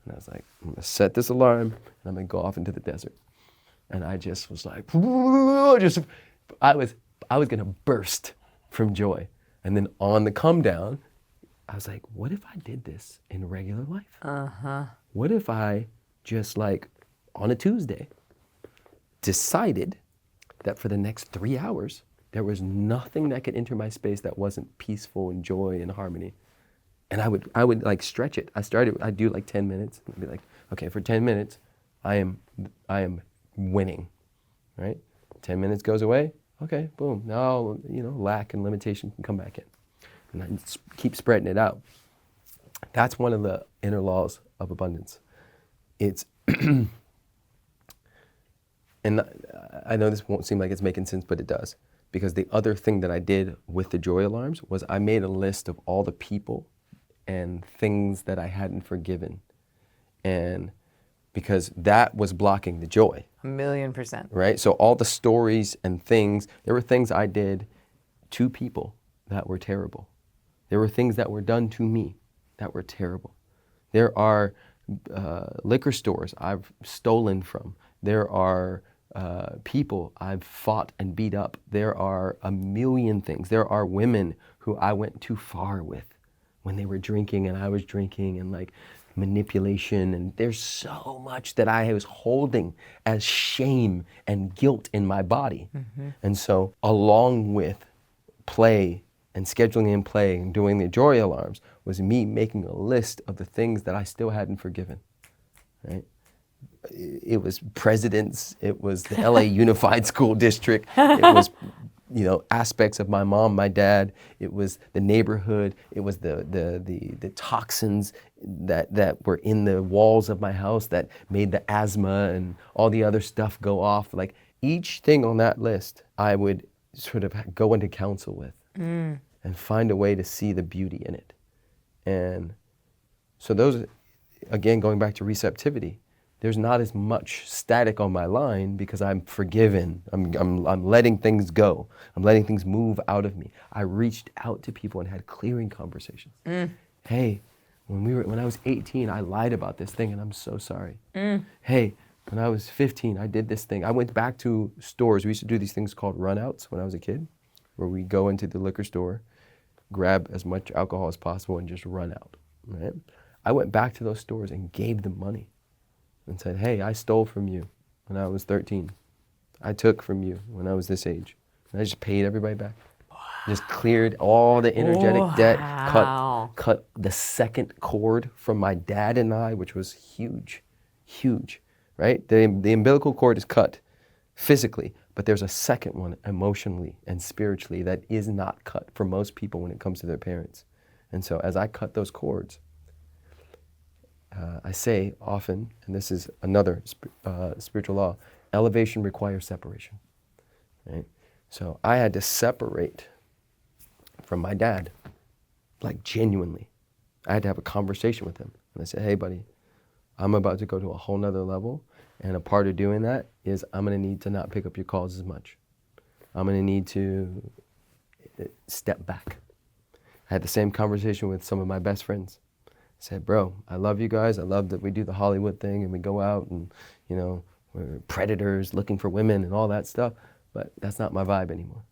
And I was like, I'm gonna set this alarm and I'm gonna go off into the desert. And I just was like, I was gonna burst from joy. And then on the come down, I was like, what if I did this in regular life? What if I just like on a Tuesday decided that for the next 3 hours, there was nothing that could enter my space that wasn't peaceful and joy and harmony. And I would like stretch it. I'd do like 10 minutes. I'd be like, okay, for 10 minutes, I am winning, right? 10 minutes goes away, okay, boom. Now, lack and limitation can come back in. And I keep spreading it out. That's one of the inner laws of abundance. It's, and I know this won't seem like it's making sense, but it does. Because the other thing that I did with the joy alarms was I made a list of all the people and things that I hadn't forgiven. And because that was blocking the joy. 1,000,000%. Right? So all the stories and things, there were things I did to people that were terrible. There were things that were done to me that were terrible. There are liquor stores I've stolen from. There are people I've fought and beat up. There are a million things. There are women who I went too far with when they were drinking and I was drinking, and like manipulation, and there's so much that I was holding as shame and guilt in my body. And so along with play and scheduling in play and doing the joy alarms was me making a list of the things that I still hadn't forgiven, right? It was presidents, it was the LA Unified School District, it was aspects of my mom, my dad, it was the neighborhood, it was the toxins that were in the walls of my house that made the asthma and all the other stuff go off. Like each thing on that list, I would sort of go into counsel with and find a way to see the beauty in it. And so those, again, going back to receptivity, there's not as much static on my line because I'm forgiven. I'm letting things go. I'm letting things move out of me. I reached out to people and had clearing conversations. Hey, when I was 18, I lied about this thing and I'm so sorry. Hey, when I was 15, I did this thing. I went back to stores. We used to do these things called runouts when I was a kid, where we go into the liquor store, grab as much alcohol as possible and just run out, right? I went back to those stores and gave them money and said, hey, I stole from you when I was 13. I took from you when I was this age. And I just paid everybody back. Wow. Just cleared all the energetic debt, cut the second cord from my dad and I, which was huge, right? The umbilical cord is cut physically, but there's a second one emotionally and spiritually that is not cut for most people when it comes to their parents. And so as I cut those cords, I say often, and this is another spiritual law, elevation requires separation, right? So I had to separate from my dad, like genuinely. I had to have a conversation with him. And I said, hey buddy, I'm about to go to a whole nother level, and a part of doing that is I'm gonna need to not pick up your calls as much. I'm gonna need to step back. I had the same conversation with some of my best friends. I said, bro, I love you guys. I love that we do the Hollywood thing and we go out and, you know, we're predators looking for women and all that stuff, but that's not my vibe anymore.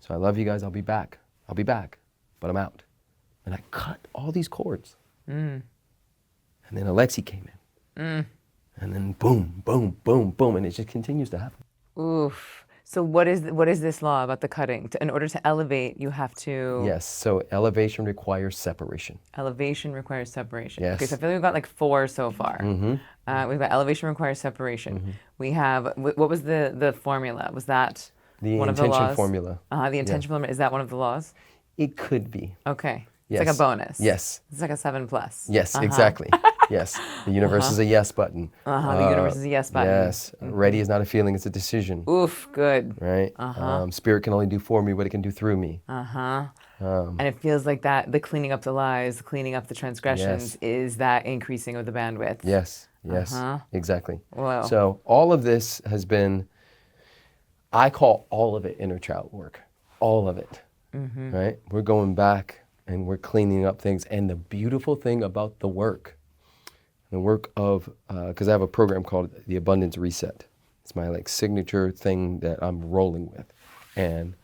So I love you guys. I'll be back. But I'm out. And I cut all these cords. And then Alexi came in. And then boom, boom, boom, boom, and it just continues to happen. Oof. So what is this law about the cutting? In order to elevate, you have to... Yes, so elevation requires separation. Elevation requires separation. Yes. Okay, so I feel like we've got like 4 so far. We've got elevation requires separation. We have, what was the formula? Was that The one of the intention laws? formula. The intention formula, is that one of the laws? It could be. Okay. Yes. It's like a bonus. Yes. It's like a 7+. Yes, exactly. Yes. The universe is a yes button. The universe is a yes button. Yes. Ready is not a feeling, it's a decision. Oof, good. Right? Spirit can only do for me what it can do through me. And it feels like that, the cleaning up the lies, cleaning up the transgressions is that increasing of the bandwidth. Yes. Yes. Exactly. Wow. So all of this has been, I call all of it inner child work. All of it. Right? We're going back and we're cleaning up things. And the beautiful thing about the work of, because I have a program called the Abundance Reset. It's my like signature thing that I'm rolling with. And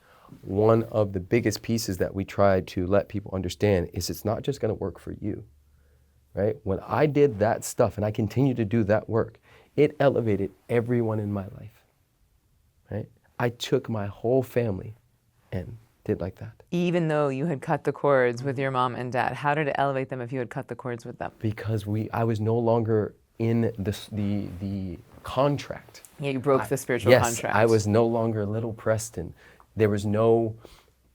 one of the biggest pieces that we try to let people understand is it's not just going to work for you, right? When I did that stuff and I continue to do that work, it elevated everyone in my life, right? I took my whole family and did like that. Even though you had cut the cords with your mom and dad, how did it elevate them if you had cut the cords with them? Because I was no longer in the contract. Yeah, you broke the spiritual contract. Yes, I was no longer little Preston. There was no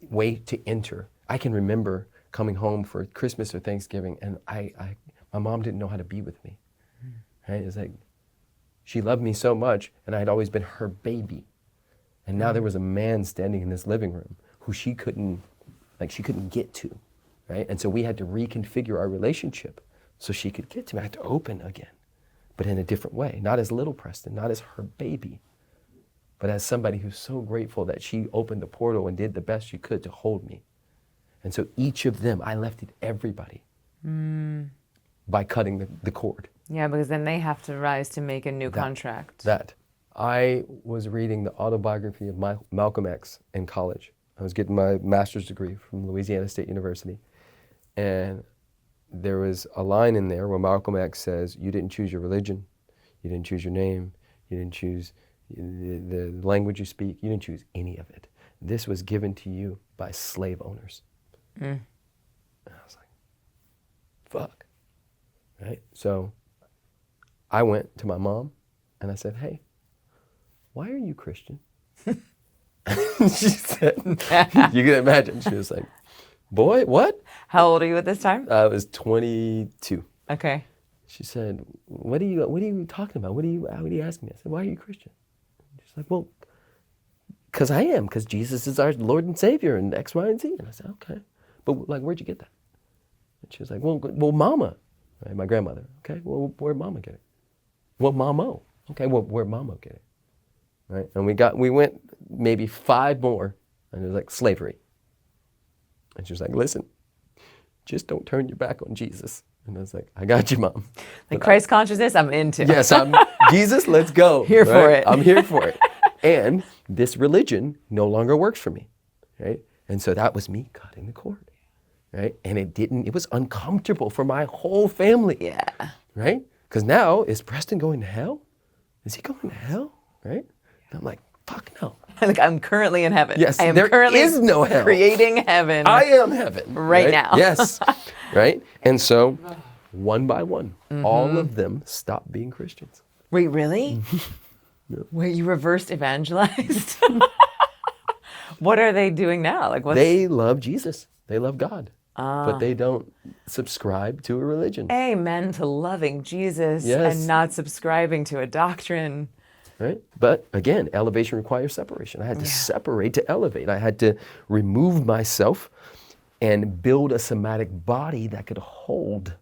way to enter. I can remember coming home for Christmas or Thanksgiving, and my mom didn't know how to be with me. Right? It's like she loved me so much, and I'd always been her baby. And now there was a man standing in this living room who she couldn't get to, right? And so we had to reconfigure our relationship so she could get to me. I had to open again, but in a different way, not as little Preston, not as her baby, but as somebody who's so grateful that she opened the portal and did the best she could to hold me. And so each of them, I lifted everybody by cutting the cord. Yeah, because then they have to rise to make a new contract. I was reading the autobiography of Malcolm X in college. I was getting my master's degree from Louisiana State University. And there was a line in there where Malcolm X says, you didn't choose your religion, you didn't choose your name, you didn't choose the language you speak, you didn't choose any of it. This was given to you by slave owners. And I was like, fuck, right? So I went to my mom and I said, hey, why are you Christian? She said, you can imagine, she was like, boy, what? How old are you at this time? I was 22. Okay. She said, what are you talking about? What are you asking me? I said, why are you Christian? She's like, well, because I am, because Jesus is our Lord and Savior and X, Y, and Z. And I said, okay. But like, where'd you get that? And she was like, well, Mama, right? My grandmother. Okay, well, where'd Mama get it? Well, Mamo. Okay, well, where'd Mama get it? Right? And we went maybe 5 more, and it was like slavery. And she was like, listen, just don't turn your back on Jesus. And I was like, I got you, Mom. Like Christ consciousness, I'm into. Yes, Jesus, let's go. Here right? for it. I'm here for it. And this religion no longer works for me, right? And so that was me cutting the cord, right? And it was uncomfortable for my whole family. Yeah. Right? Because now, is Preston going to hell? Is he going to hell? Right? And I'm like, fuck no. Like, I'm currently in heaven. Yes, I am there currently is no hell. Creating heaven. I am heaven. Right now. Yes. Right? And so, one by one, all of them stopped being Christians. Wait, really? Yeah. Wait, you reversed evangelized? What are they doing now? Like, They love Jesus. They love God. But they don't subscribe to a religion. Amen to loving Jesus and not subscribing to a doctrine. Right? But again, elevation requires separation. I had to separate to elevate. I had to remove myself and build a somatic body that could hold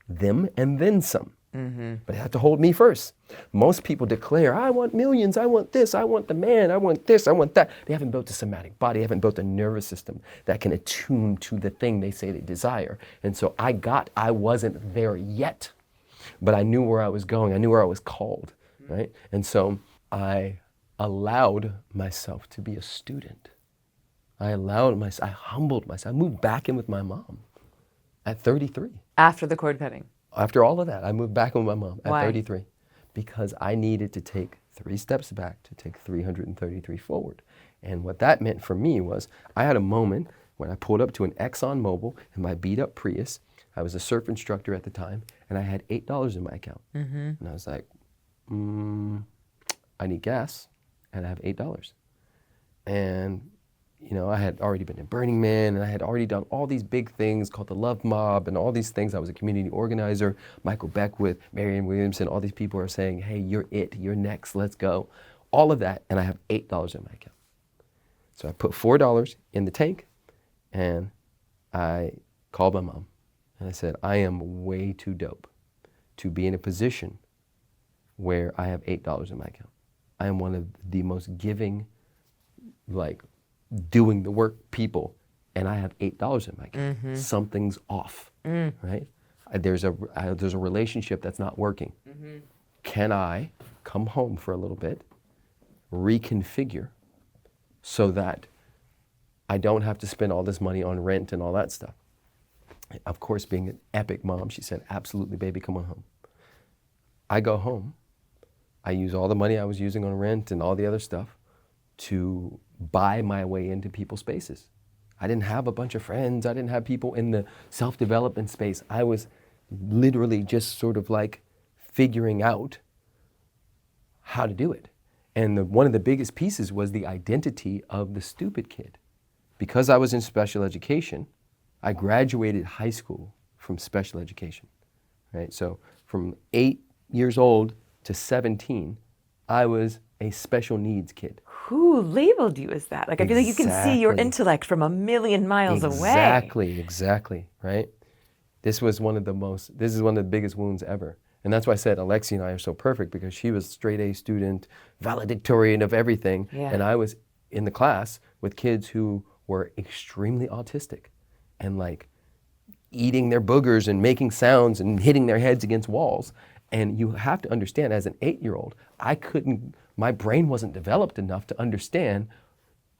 them and then some. But it had to hold me first. Most people declare, I want millions, I want this, I want the man, I want this, I want that. They haven't built a somatic body, haven't built a nervous system that can attune to the thing they say they desire. And so I wasn't there yet, but I knew where I was going. I knew where I was called, right? And so I allowed myself to be a student. I humbled myself. I moved back in with my mom at 33. After the cord cutting. After all of that, I moved back in with my mom at Why? 33 because I needed to take 3 steps back to take 333 forward. And what that meant for me was I had a moment when I pulled up to an Exxon Mobil in my beat up Prius. I was a surf instructor at the time, and I had $8 in my account. And I was like, I need gas, and I have $8. And you know, I had already been in Burning Man, and I had already done all these big things called the Love Mob and all these things. I was a community organizer. Michael Beckwith, Marianne Williamson, all these people are saying, hey, you're it, you're next, let's go. All of that, and I have $8 in my account. So I put $4 in the tank, and I called my mom, and I said, I am way too dope to be in a position where I have $8 in my account. I am one of the most giving, like, doing the work people, and I have $8 in my account. Something's off, right? There's a relationship that's not working. Can I come home for a little bit, reconfigure, so that I don't have to spend all this money on rent and all that stuff? Of course, being an epic mom, she said, absolutely, baby, come on home. I go home. I use all the money I was using on rent and all the other stuff to buy my way into people's spaces. I didn't have a bunch of friends. I didn't have people in the self-development space. I was literally just sort of like figuring out how to do it. And one of the biggest pieces was the identity of the stupid kid. Because I was in special education, I graduated high school from special education, right? So from 8 years old to 17, I was a special needs kid. Who labeled you as that? Like, I feel like you can see your intellect from a million miles away. Exactly, right? This is one of the biggest wounds ever. And that's why I said Alexi and I are so perfect, because she was straight A student, valedictorian of everything. Yeah. And I was in the class with kids who were extremely autistic and like eating their boogers and making sounds and hitting their heads against walls. And you have to understand, as an 8-year-old, my brain wasn't developed enough to understand,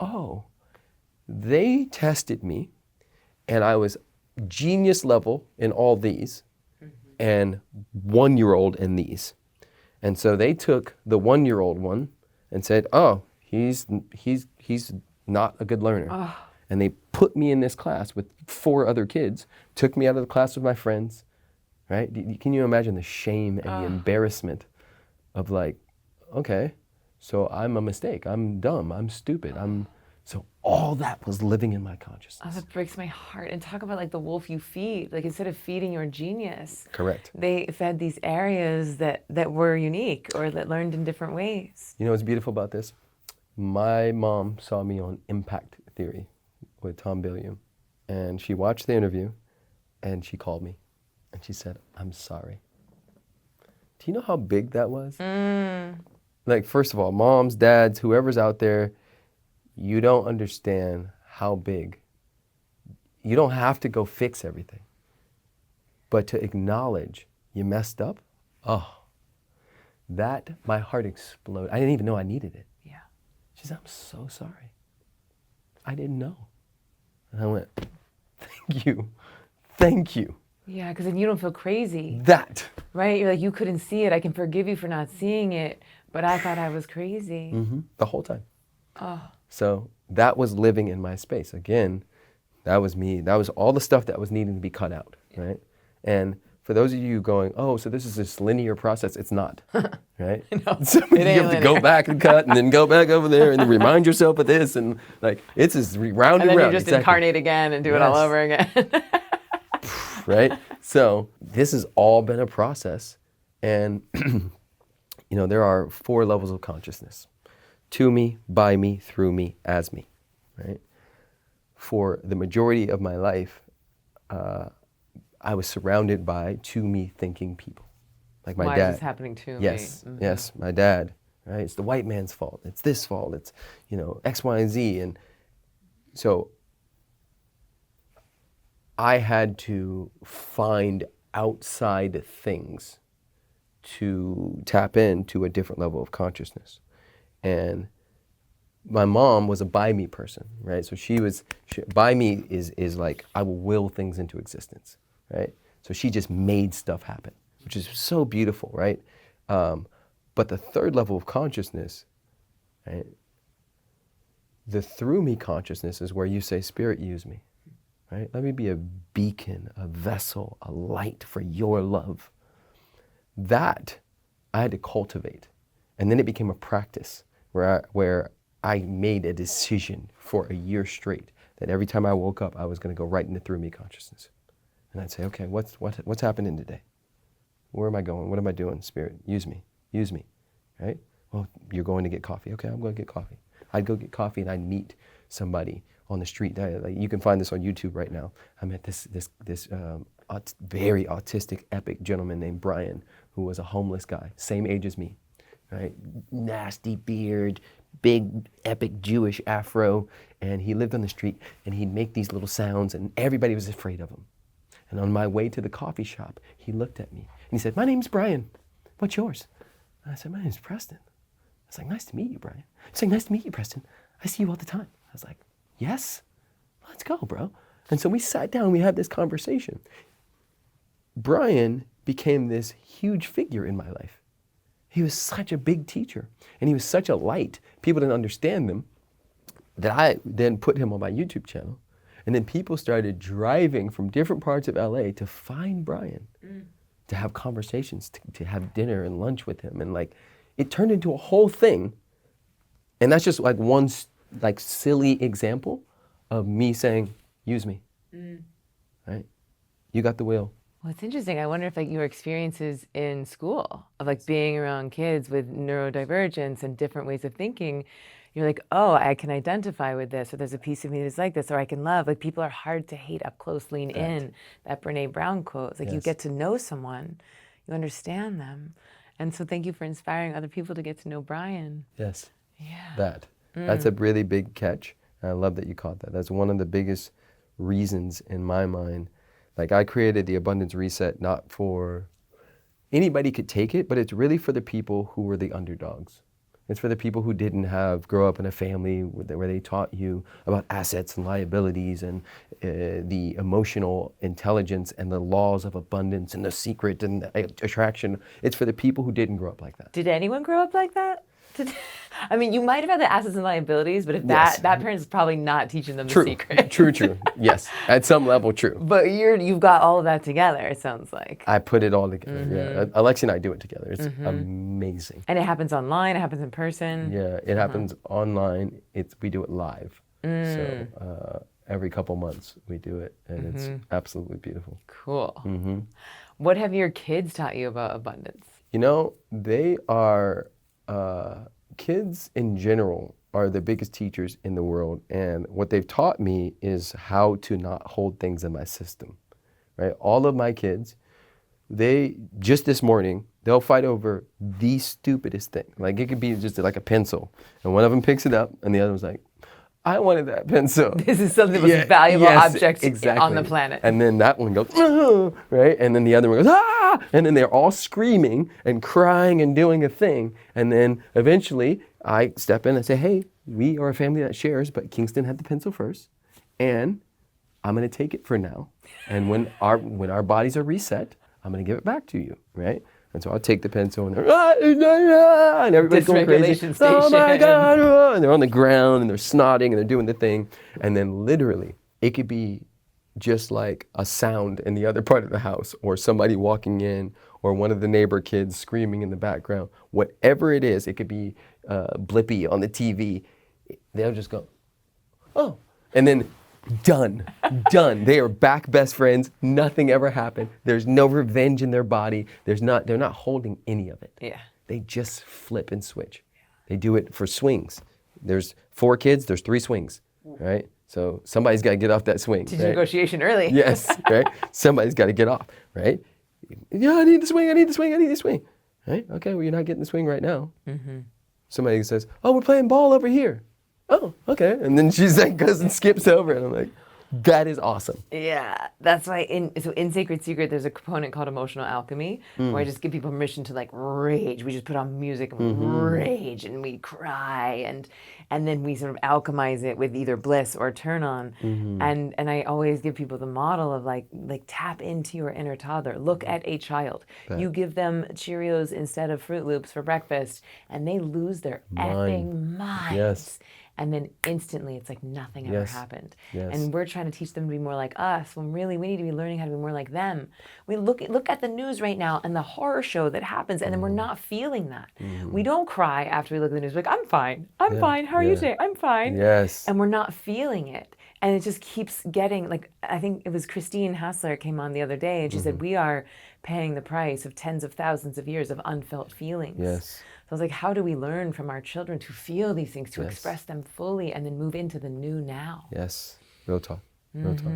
oh, they tested me and I was genius level in all these and 1-year-old in these. And so they took the 1-year-old one and said, oh, he's not a good learner. Oh. And they put me in this class with 4 other kids, took me out of the class with my friends, right? Can you imagine the shame and the embarrassment of like, okay, so I'm a mistake, I'm dumb, I'm stupid, so all that was living in my consciousness. Oh, that breaks my heart. And talk about like the wolf you feed. Like, instead of feeding your genius, correct, they fed these areas that were unique or that learned in different ways. You know what's beautiful about this? My mom saw me on Impact Theory with Tom Billiam, and she watched the interview, and she called me, and she said, I'm sorry. Do you know how big that was? Like, first of all, moms, dads, whoever's out there, you don't understand how big. You don't have to go fix everything. But to acknowledge you messed up, my heart exploded. I didn't even know I needed it. Yeah. She said, I'm so sorry. I didn't know. And I went, thank you. Yeah, because then you don't feel crazy. That. Right? You're like, you couldn't see it. I can forgive you for not seeing it, but I thought I was crazy. The whole time. Oh. So that was living in my space. Again, that was me. That was all the stuff that was needing to be cut out, right? And for those of you going, oh, so this is this linear process, it's not, right? No, so you have to go back and cut and then go back over there and then remind yourself of this, and like, it's just round and round. And then you just incarnate again and do it all over again. Right? So this has all been a process. And, you know, there are 4 levels of consciousness. To me, by me, through me, as me, right? For the majority of my life, I was surrounded by to me thinking people. Like my Why dad. is this happening to me? Yes, yes, my dad, right? It's the white man's fault. It's this fault. It's, X, Y, and Z. And so I had to find outside things to tap into a different level of consciousness. And my mom was a by me person, right? So by me is like, I will will things into existence, right? So she just made stuff happen, which is so beautiful, right? But the third level of consciousness, right? The through me consciousness is where you say, Spirit, use me, right? Let me be a beacon, a vessel, a light for your love. That I had to cultivate. And then it became a practice where I made a decision for a year straight that every time I woke up, I was going to go right into through me consciousness. And I'd say, okay, what's happening today? Where am I going? What am I doing? Spirit, use me, right? Well, you're going to get coffee. Okay, I'm going to get coffee. I'd go get coffee and I'd meet somebody on the street. You can find this on YouTube right now. I met this very autistic, epic gentleman named Brian, who was a homeless guy, same age as me, right? Nasty beard, big, epic Jewish afro, and he lived on the street, and he'd make these little sounds, and everybody was afraid of him. And on my way to the coffee shop, he looked at me, and he said, my name's Brian. What's yours? And I said, my name's Preston. I was like, nice to meet you, Brian. He's like, nice to meet you, Preston. I see you all the time. I was like, yes? Let's go, bro. And so we sat down, we had this conversation. Brian became this huge figure in my life. He was such a big teacher, and he was such a light. People didn't understand him, that I then put him on my YouTube channel. And then people started driving from different parts of LA to find Brian, to have conversations, to have dinner and lunch with him. And it turned into a whole thing. And that's just one silly example of me saying, use me, right? You got the wheel. Well, it's interesting. I wonder if your experiences in school of being around kids with neurodivergence and different ways of thinking, you're like, oh, I can identify with this, or there's a piece of me that's like this, or I can love. People are hard to hate up close, lean in. That Brene Brown quote. It's you get to know someone, you understand them. And so thank you for inspiring other people to get to know Brian. Yes. Yeah. That's a really big catch. And I love that you caught that. That's one of the biggest reasons in my mind. I created the Abundance Reset not for anybody could take it, but it's really for the people who were the underdogs. It's for the people who didn't grow up in a family where they taught you about assets and liabilities and the emotional intelligence and the laws of abundance and the secret and the attraction. It's for the people who didn't grow up like that. Did anyone grow up like that? You might have had the assets and liabilities, but if that parent's probably not teaching them the secret. True. Yes, at some level, true. But you've got all of that together, it sounds like. I put it all together, yeah. Alexi and I do it together. It's amazing. And it happens online, it happens in person? Yeah, it happens online. We do it live. So every couple months we do it, and it's absolutely beautiful. Cool. What have your kids taught you about abundance? They are... kids in general are the biggest teachers in the world, and what they've taught me is how to not hold things in my system, right? All of my kids, just this morning, they'll fight over the stupidest thing. It could be just like a pencil, and one of them picks it up, and the other one's like, I wanted that pencil. This is something the most valuable object on the planet. And then that one goes, right? And then the other one goes, ah! And then they're all screaming and crying and doing a thing. And then eventually I step in and say, hey, we are a family that shares, but Kingston had the pencil first. And I'm going to take it for now. And when our bodies are reset, I'm going to give it back to you, right? And so I'll take the pencil and and everybody's going crazy. Oh my God! And they're on the ground and they're snotting and they're doing the thing. And then literally, it could be just like a sound in the other part of the house, or somebody walking in, or one of the neighbor kids screaming in the background. Whatever it is, it could be Blippy on the TV. They'll just go, oh, and then done. They are back best friends. Nothing ever happened. There's no revenge in their body. They're not holding any of it. Yeah. They just flip and switch. They do it for swings. There's 4 kids, there's 3 swings, right? So somebody's got to get off that swing. Teach negotiation early. Yes, right? Somebody's got to get off, right? yeah, I need the swing, I need the swing, I need the swing. Right? Okay, well, you're not getting the swing right now. Somebody says, oh, we're playing ball over here. Oh, okay. And then she's like, goes and skips over, and I'm like, that is awesome. Yeah, that's why in Sacred Secret, there's a component called emotional alchemy, where I just give people permission to like rage. We just put on music and we rage and we cry and then we sort of alchemize it with either bliss or turn on. And I always give people the model of like tap into your inner toddler. Look at a child. You give them Cheerios instead of Fruit Loops for breakfast, and they lose their effing minds. Yes. And then instantly it's like nothing ever happened. Yes. And we're trying to teach them to be more like us when really we need to be learning how to be more like them. We look at the news right now and the horror show that happens, and then we're not feeling that. We don't cry after we look at the news. We're like, I'm fine. I'm fine. How are you today? I'm fine. Yes. And we're not feeling it. And it just keeps getting, like, I think it was Christine Hassler came on the other day, and she said, we are paying the price of tens of thousands of years of unfelt feelings. Yes. So I was like, how do we learn from our children to feel these things, to express them fully, and then move into the new now? Yes, real talk, real talk.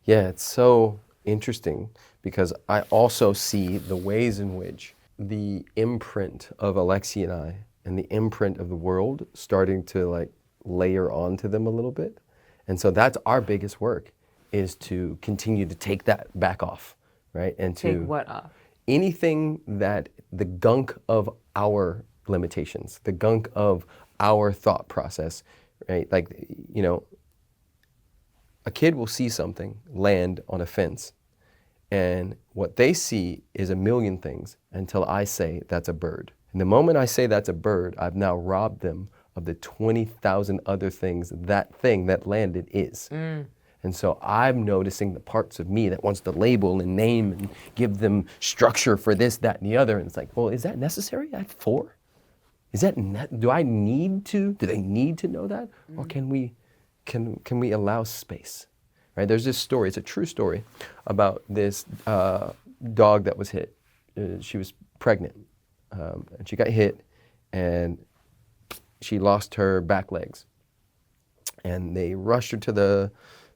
Yeah, it's so interesting because I also see the ways in which the imprint of Alexi and I and the imprint of the world starting to like layer onto them a little bit. And so that's our biggest work, is to continue to take that back off, right? And to take what off? Anything that the gunk of our limitations, the gunk of our thought process, right? Like, you know, a kid will see something land on a fence, and what they see is a million things until I say that's a bird. And the moment I say that's a bird, I've now robbed them of the 20,000 other things that thing that landed is. And so I'm noticing the parts of me that wants to label and name and give them structure for this, that, and the other. And it's like, well, is that necessary at 4? Is that do I need to? Do they need to know that, or can we allow space? Right? There's this story. It's a true story about this dog that was hit. She was pregnant, and she got hit, and she lost her back legs, and they rushed her to the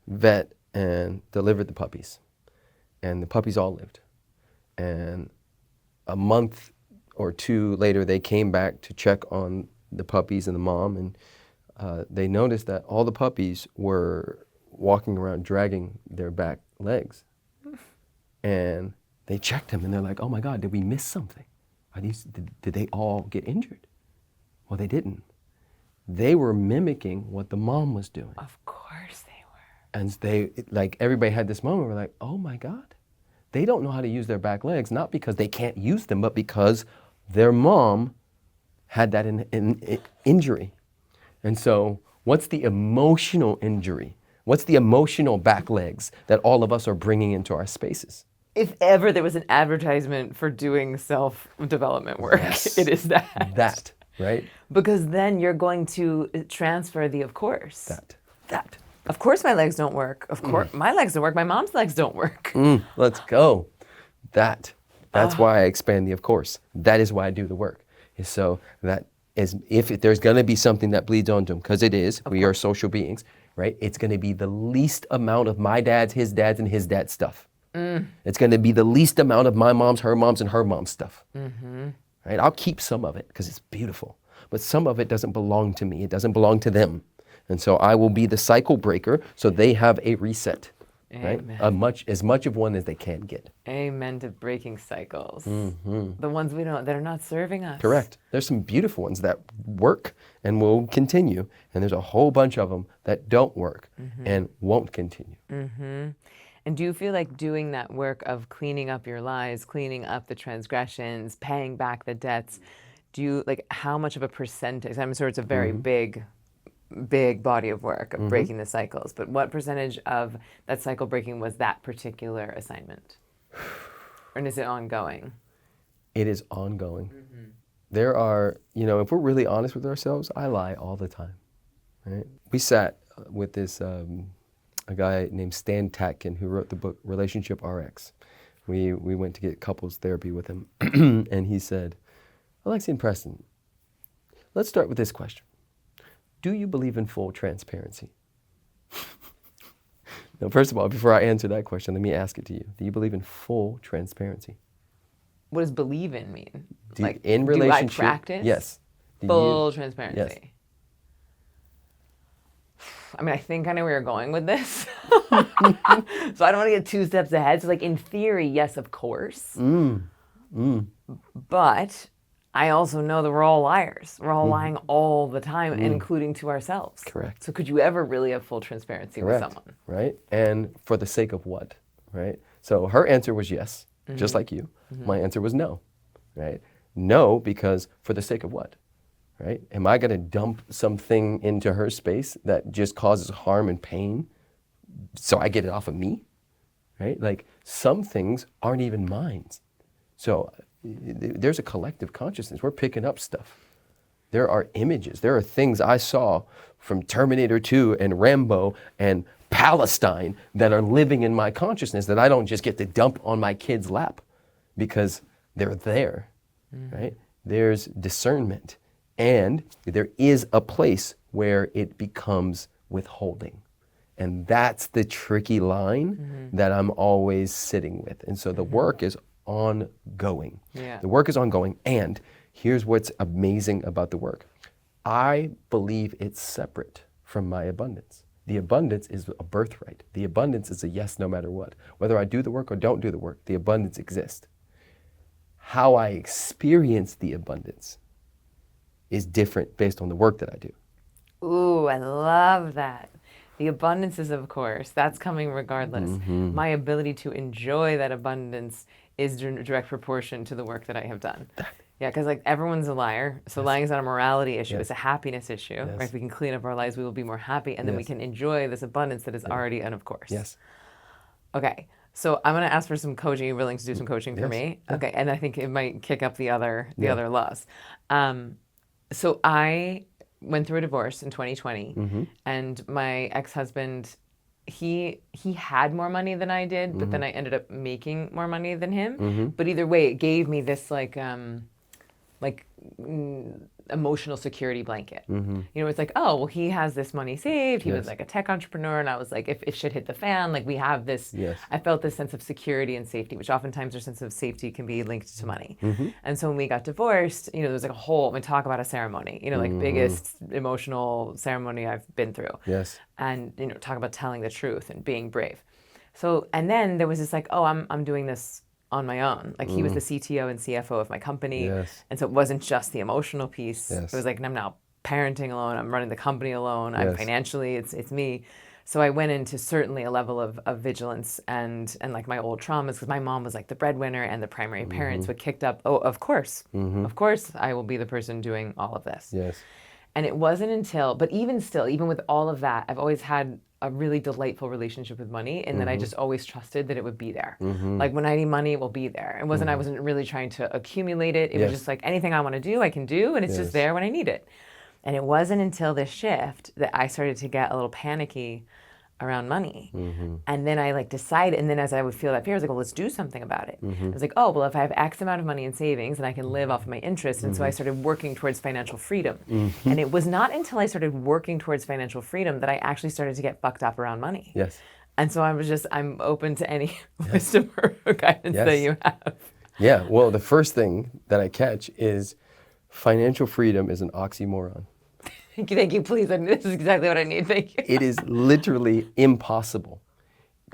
vet and delivered the puppies, and the puppies all lived. And a month or 2 later, they came back to check on the puppies and the mom, and they noticed that all the puppies were walking around dragging their back legs. And they checked them, and they're like, oh my God, did we miss something? Did they all get injured? Well, they didn't. They were mimicking what the mom was doing. Of course they were. And they, like, everybody had this moment where like, oh my God, they don't know how to use their back legs, not because they can't use them, but because their mom had that injury. And so what's the emotional injury? What's the emotional back legs that all of us are bringing into our spaces? If ever there was an advertisement for doing self-development work, it is that. That, right? Because then you're going to transfer the of course. That. Of course my legs don't work. Of course my legs don't work. My mom's legs don't work. Let's go. That's why I expand the of course. That is why I do the work. Is so that is if there's going to be something that bleeds onto them, because it is, we are social beings, right? It's going to be the least amount of my dad's, his dad's, and his dad's stuff. It's going to be the least amount of my mom's, her mom's, and her mom's stuff. Right? I'll keep some of it because it's beautiful, but some of it doesn't belong to me. It doesn't belong to them. And so I will be the cycle breaker so they have a reset. Right? As much of one as they can get. Amen to breaking cycles. The ones we don't, that are not serving us. Correct. There's some beautiful ones that work and will continue, and there's a whole bunch of them that don't work and won't continue. And do you feel like doing that work of cleaning up your lies, cleaning up the transgressions, paying back the debts, do you, like, how much of a percentage, I'm sure it's a very big body of work of breaking the cycles, but what percentage of that cycle breaking was that particular assignment? Or is it ongoing? It is ongoing. There are, if we're really honest with ourselves, I lie all the time, right? We sat with this, a guy named Stan Tatkin who wrote the book Relationship RX. We went to get couples therapy with him, and he said, Alexi and Preston, let's start with this question. Do you believe in full transparency? Now, first of all, before I answer that question, let me ask it to you. Do you believe in full transparency? what does believe in mean? In relationship, do I practice? Yes. Full transparency. Yes. I mean, I think I know where you're going with this. So I don't want to get 2 steps ahead. So like in theory, yes, of course. But I also know that we're all liars. We're all lying all the time, including to ourselves. Correct. So could you ever really have full transparency with someone? Right? And for the sake of what? Right? So her answer was yes, just like you. My answer was no. Right? No, because for the sake of what? Right? Am I going to dump something into her space that just causes harm and pain so I get it off of me? Right? Like some things aren't even mine. So there's a collective consciousness. We're picking up stuff. There are images. There are things I saw from Terminator 2 and Rambo and Palestine that are living in my consciousness that I don't just get to dump on my kid's lap because they're there, right? There's discernment. And there is a place where it becomes withholding. And that's the tricky line that I'm always sitting with. And so the work is ongoing. Yeah. The work is ongoing. And here's what's amazing about the work. I believe it's separate from my abundance. The abundance is a birthright. The abundance is a yes no matter what. Whether I do the work or don't do the work, the abundance exists. How I experience the abundance is different based on the work that I do. Ooh, I love that. The abundance is, of course, that's coming regardless. My ability to enjoy that abundance is direct proportion to the work that I have done. Yeah, because like everyone's a liar. So lying is not a morality issue. It's a happiness issue. Right? If we can clean up our lives, we will be more happy. And then we can enjoy this abundance that is already and of course. Yes. Okay. So I'm going to ask for some coaching. Are you willing to do some coaching for me? Yeah. Okay. And I think it might kick up the other laws. So I went through a divorce in 2020, and my ex-husband, he had more money than I did, but then I ended up making more money than him. But either way, it gave me this emotional security blanket. You know, it's like, oh, well, he has this money saved. He was like a tech entrepreneur. And I was like, if shit hit the fan, like we have this, I felt this sense of security and safety, which oftentimes our sense of safety can be linked to money. And so when we got divorced, you know, there was like a whole, we talk about a ceremony, you know, like biggest emotional ceremony I've been through. Yes. And, you know, talk about telling the truth and being brave. So, and then there was this like, oh, I'm doing this on my own. Like he was the CTO and CFO of my company. Yes. And so it wasn't just the emotional piece. Yes. It was like, I'm now parenting alone. I'm running the company alone. I'm Yes. financially, it's me. So I went into certainly a level of vigilance and like my old traumas, because my mom was like the breadwinner and the primary parent. So it kicked up, oh, of course I will be the person doing all of this. Yes. And it wasn't until, but even still, even with all of that, I've always had a really delightful relationship with money, and that I just always trusted that it would be there. Like when I need money, it will be there. It wasn't, I wasn't really trying to accumulate it. It was just like anything I want to do, I can do, and it's just there when I need it. And it wasn't until this shift that I started to get a little panicky around money. And then I like decided, and then as I would feel that fear, I was like, well, let's do something about it. I was like, oh, well, if I have X amount of money in savings and I can live off of my interest. And so I started working towards financial freedom. And it was not until I started working towards financial freedom that I actually started to get fucked up around money. Yes. And so I'm open to any wisdom or guidance that you have. Yeah, well, the first thing that I catch is financial freedom is an oxymoron. Thank you, please. This is exactly what I need. Thank you. It is literally impossible.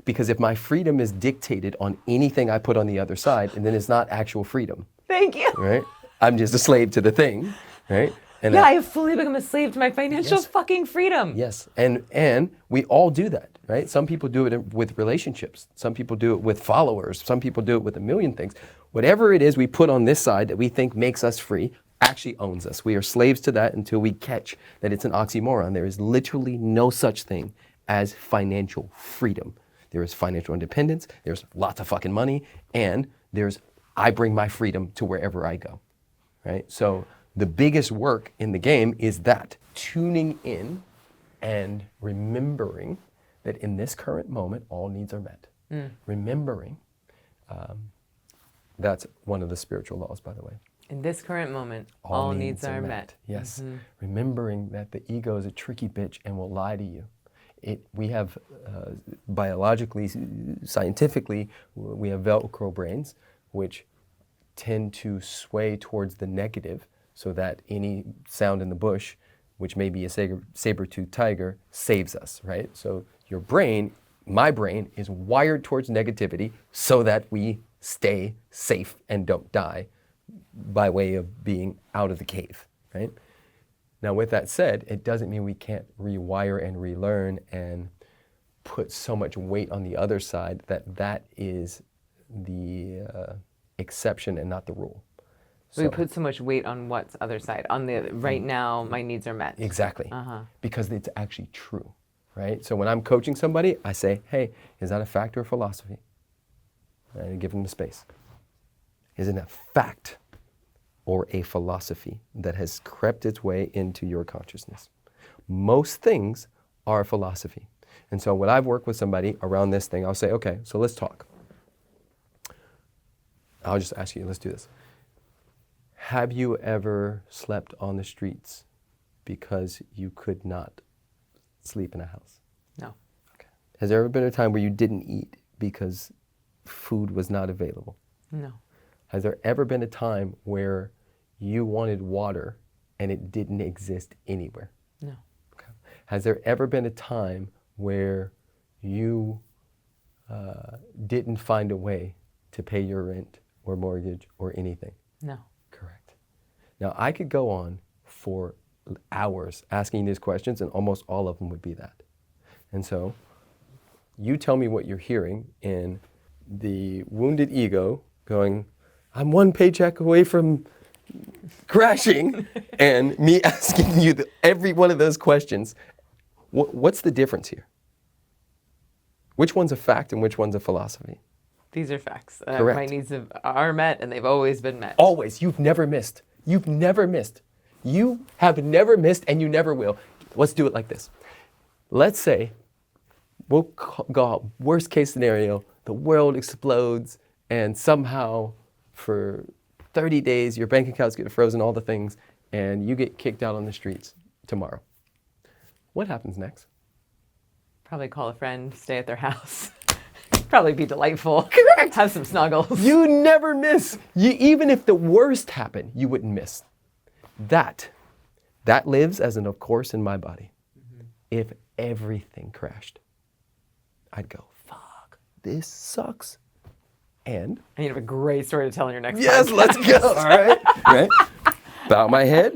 Because if my freedom is dictated on anything I put on the other side, and then it's not actual freedom. Thank you. Right? I'm just a slave to the thing, right? And I have fully become a slave to my financial fucking freedom. Yes, and we all do that, right? Some people do it with relationships. Some people do it with followers. Some people do it with a million things. Whatever it is we put on this side that we think makes us free actually owns us. We are slaves to that until we catch that it's an oxymoron. There is literally no such thing as financial freedom. There is financial independence, there's lots of fucking money, and there's I bring my freedom to wherever I go, right? So the biggest work in the game is that, tuning in and remembering that in this current moment, all needs are met. Remembering, that's one of the spiritual laws, by the way. In this current moment, all needs are met. Yes. Remembering that the ego is a tricky bitch and will lie to you. We have, biologically, scientifically, we have Velcro brains, which tend to sway towards the negative so that any sound in the bush, which may be a saber-toothed tiger, saves us, right? So your brain, my brain, is wired towards negativity so that we stay safe and don't die by way of being out of the cave, right? Now, with that said, it doesn't mean we can't rewire and relearn and put so much weight on the other side that is the exception and not the rule. So we put so much weight on what's other side? On the right now, my needs are met. Exactly. Because it's actually true, right? So when I'm coaching somebody, I say, hey, is that a fact or a philosophy? And I give them the space. Is it a fact or a philosophy that has crept its way into your consciousness? Most things are a philosophy. And so when I've worked with somebody around this thing, I'll say, okay, so let's talk. I'll just ask you, let's do this. Have you ever slept on the streets because you could not sleep in a house? No. Okay. Has there ever been a time where you didn't eat because food was not available? No. Has there ever been a time where you wanted water and it didn't exist anywhere? No. Okay. Has there ever been a time where you didn't find a way to pay your rent or mortgage or anything? No. Correct. Now, I could go on for hours asking these questions, and almost all of them would be that. And so, you tell me what you're hearing in the wounded ego going, I'm one paycheck away from crashing, and me asking you every one of those questions. What's the difference here? Which one's a fact and which one's a philosophy? These are facts. Correct. My needs are met, and they've always been met. Always. You've never missed. You've never missed. You have never missed, and you never will. Let's do it like this. Let's say, we'll go worst case scenario, the world explodes, and somehow for 30 days, your bank accounts get frozen, all the things, and you get kicked out on the streets tomorrow. What happens next? Probably call a friend, stay at their house. Probably be delightful. Correct. Have some snuggles. You never miss. Even if the worst happened, you wouldn't miss. That lives as an of course in my body. If everything crashed, I'd go, fuck, this sucks. And you have a great story to tell in your next yes, podcast. let's go. All right. Right? Bow my head,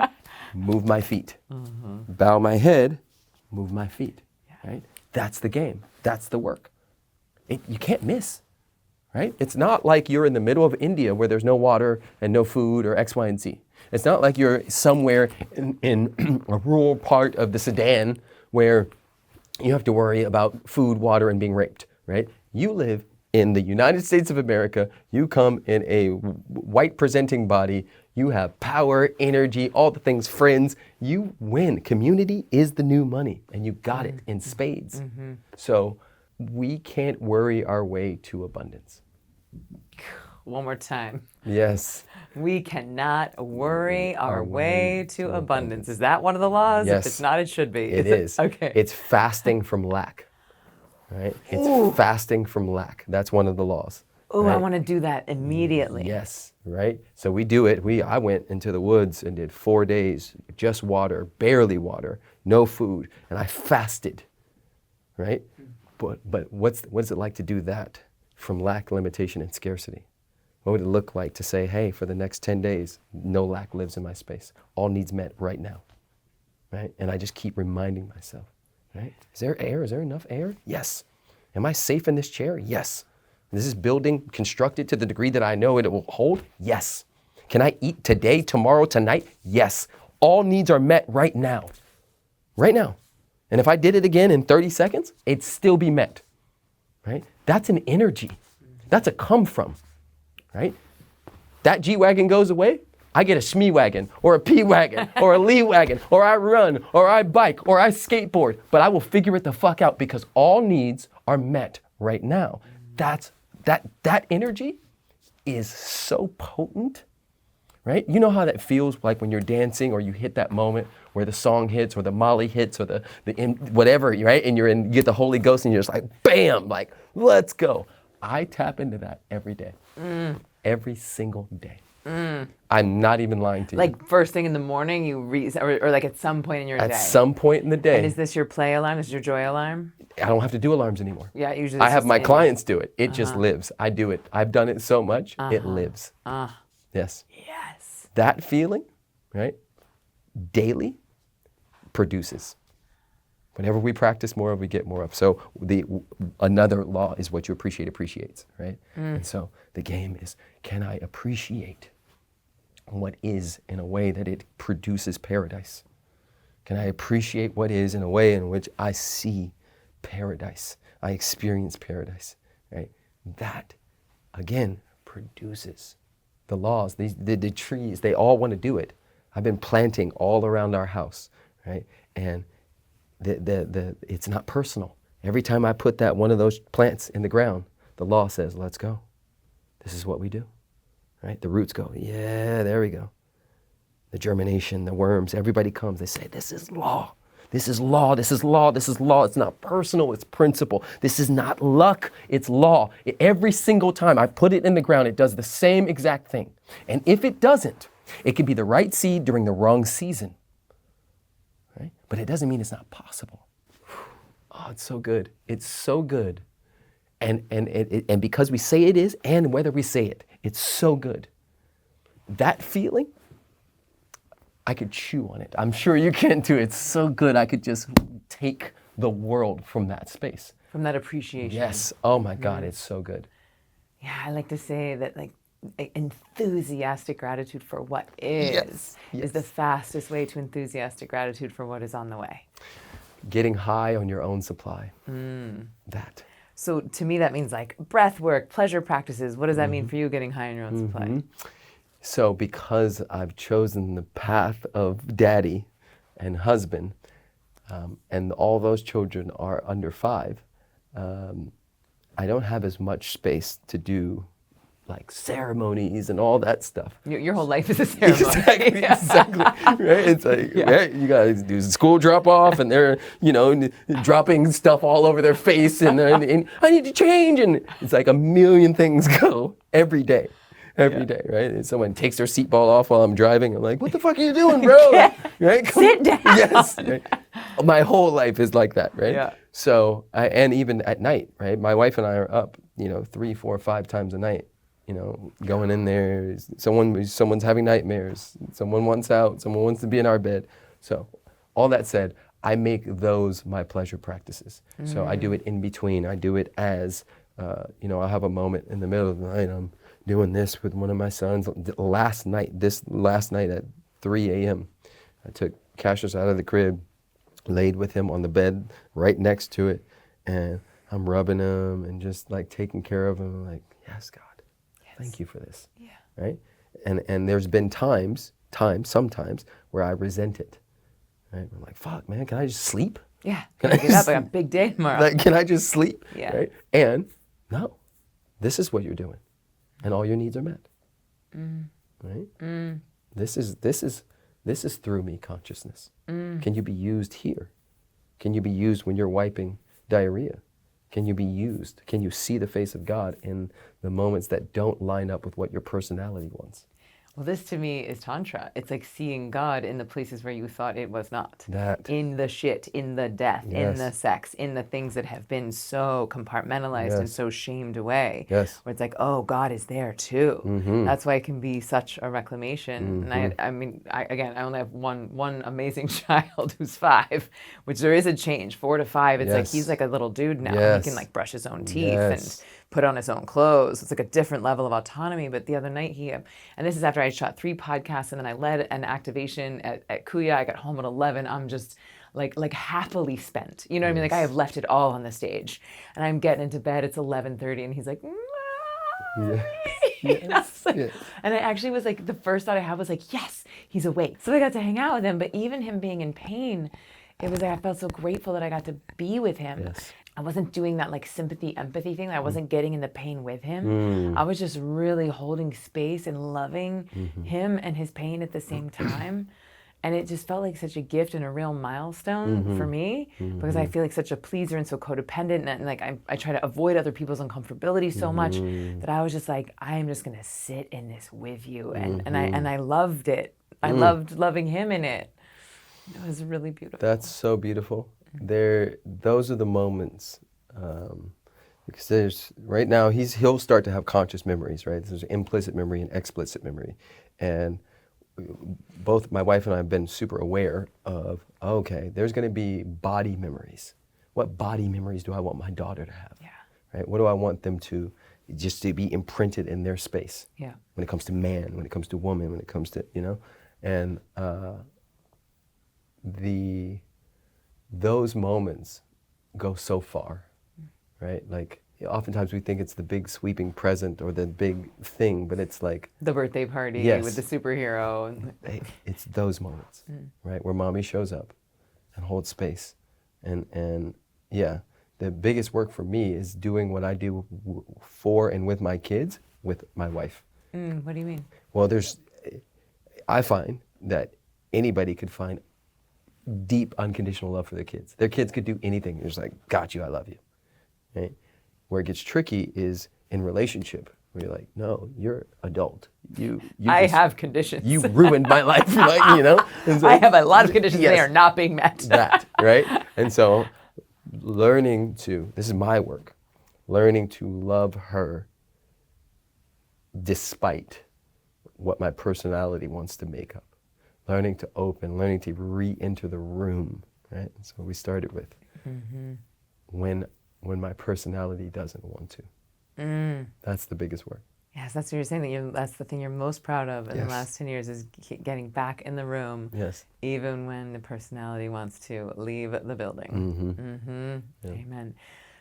move my feet. Bow my head, move my feet. Right? That's the game. That's the work. You can't miss, right? It's not like you're in the middle of India where there's no water and no food or X, Y, and Z. It's not like you're somewhere in a rural part of the Sudan where you have to worry about food, water, and being raped, right? You live in the United States of America. You come in a white presenting body. You have power, energy, all the things, friends. You win. Community is the new money, and you got it in spades. So we can't worry our way to abundance. One more time. Yes. We cannot worry our way to abundance. Is that one of the laws? Yes. If it's not, it should be. It is. Okay. It's fasting from lack, right? It's fasting from lack. That's one of the laws. Oh, right? I want to do that immediately. Yes, right? So we do it. I went into the woods and did 4 days, just water, barely water, no food, and I fasted, right? But what's it like to do that from lack, limitation, and scarcity? What would it look like to say, hey, for the next 10 days, no lack lives in my space. All needs met right now, right? And I just keep reminding myself, right? Is there air? Is there enough air? Yes. Am I safe in this chair? Yes. Is this building constructed to the degree that I know it will hold? Yes. Can I eat today, tomorrow, tonight? Yes. All needs are met right now. Right now. And if I did it again in 30 seconds, it'd still be met, right? That's an energy. That's a come from, right? That G-Wagon goes away, I get a Shmee wagon or a P-Wagon or a Lee wagon, or I run or I bike or I skateboard, but I will figure it the fuck out because all needs are met right now. That energy is so potent, right? You know how that feels like when you're dancing or you hit that moment where the song hits or the Molly hits or the whatever, right? And you get the Holy Ghost and you're just like, bam, like, let's go. I tap into that every day, every single day. I'm not even lying to you. Like first thing in the morning, or like at some point in your day. At some point in the day. And is this your play alarm? Is your joy alarm? I don't have to do alarms anymore. Yeah, usually. I have my clients do it. It just lives. I do it. I've done it so much, it lives. Yes. Yes. That feeling, right, daily produces. Whenever we practice more, we get more of. So another law is what you appreciate appreciates, right? And so the game is, can I appreciate what is in a way that it produces paradise? Can I appreciate what is in a way in which I see paradise? I experience paradise, right? That, again, produces the laws. The trees, they all want to do it. I've been planting all around our house, right? And it's not personal. Every time I put that one of those plants in the ground, the law says, let's go. This is what we do, right? The roots go, yeah, there we go. The germination, the worms, everybody comes. They say, this is law. This is law. This is law. This is law. It's not personal. It's principle. This is not luck. It's law. Every single time I put it in the ground, it does the same exact thing. And if it doesn't, it can be the right seed during the wrong season. Right? But it doesn't mean it's not possible. Oh, it's so good. It's so good. And because we say it is, and whether we say it, it's so good. That feeling, I could chew on it. I'm sure you can too. It's so good. I could just take the world from that space. From that appreciation. Yes. Oh my God, it's so good. Yeah, I like to say that like enthusiastic gratitude for what is the fastest way to enthusiastic gratitude for what is on the way. Getting high on your own supply. That. So to me, that means like breath work, pleasure practices. What does that mean for you, getting high on your own supply? So because I've chosen the path of daddy and husband, and all those children are under 5, I don't have as much space to do like ceremonies and all that stuff. Your whole life is a ceremony. Exactly. Right? It's like, right? You guys do school drop off and they're, dropping stuff all over their face and I need to change. And it's like a million things go every day. Every day, right? And someone takes their seatbelt off while I'm driving. I'm like, what the fuck are you doing, bro? Right? Sit down. Yes. Right? My whole life is like that, right? Yeah. So, and even at night, right? My wife and I are up, 3, 4, 5 times a night, going in there. Someone's having nightmares. Someone wants out. Someone wants to be in our bed. So, all that said, I make those my pleasure practices. So I do it in between. I do it as, I'll have a moment in the middle of the night. I'm doing this with one of my sons. Last night at 3 a.m., I took Cassius out of the crib, laid with him on the bed right next to it, and I'm rubbing him and just like taking care of him. I'm like, yes, God, thank you for this. Yeah. Right? And there's been sometimes where I resent it. Right? I'm like, fuck, man, can I just sleep? Yeah. Can I get up? I got a big day tomorrow. Like, can I just sleep? Yeah. Right? And no, this is what you're doing. And all your needs are met. Right? This is through me consciousness. Can you be used here? Can you be used when you're wiping diarrhea? Can you be used? Can you see the face of God in the moments that don't line up with what your personality wants? Well, this to me is Tantra. It's like seeing God in the places where you thought it was not. That. In the shit, in the death, in the sex, in the things that have been so compartmentalized and so shamed away. Yes. Where it's like, oh, God is there too. That's why it can be such a reclamation. And I only have one amazing child who's 5, which there is a change. 4 to 5, it's like he's like a little dude now. He can like brush his own teeth and put on his own clothes. It's like a different level of autonomy. But the other night and this is after I shot 3 podcasts and then I led an activation at Kuya. I got home at 11. I'm just like happily spent. You know what I mean? Like I have left it all on the stage and I'm getting into bed. It's 11:30 and he's like, yes. And I actually was like, the first thought I had was like, yes, he's awake. So I got to hang out with him. But even him being in pain, it was like I felt so grateful that I got to be with him. Yes. I wasn't doing that like sympathy, empathy thing. I wasn't getting in the pain with him. I was just really holding space and loving him and his pain at the same time. And it just felt like such a gift and a real milestone for me because I feel like such a pleaser and so codependent, and like I try to avoid other people's uncomfortability so much that I was just like, I am just gonna sit in this with you, and I loved it. I loved loving him in it. It was really beautiful. That's so beautiful. Those are the moments. Because there's right now he'll start to have conscious memories, right? There's implicit memory and explicit memory, and both my wife and I have been super aware of, okay, there's going to be body memories. What body memories do I want my daughter to have? Yeah. Right? What do I want them to just to be imprinted in their space? Yeah. When it comes to man, when it comes to woman, when it comes to, and those moments go so far, right? Like oftentimes we think it's the big sweeping present or the big thing, but it's like the birthday party with the superhero. It's those moments, right? Where mommy shows up and holds space. And yeah, the biggest work for me is doing what I do for and with my kids, with my wife. What do you mean? Well, I find that anybody could find deep unconditional love for their kids. Their kids could do anything. They're just like, got you, I love you, right? Where it gets tricky is in relationship, where you're like, no, you're adult. I have conditions. You ruined my life, like, And so, I have a lot of conditions. Yes, they are not being met. That, right? And so this is my work, learning to love her despite what my personality wants to make up. Learning to open, learning to re-enter the room, right? That's what we started with. When my personality doesn't want to. That's the biggest work. Yes, that's what you're saying. That's the thing you're most proud of in the last 10 years is getting back in the room, even when the personality wants to leave the building. Yeah. Amen.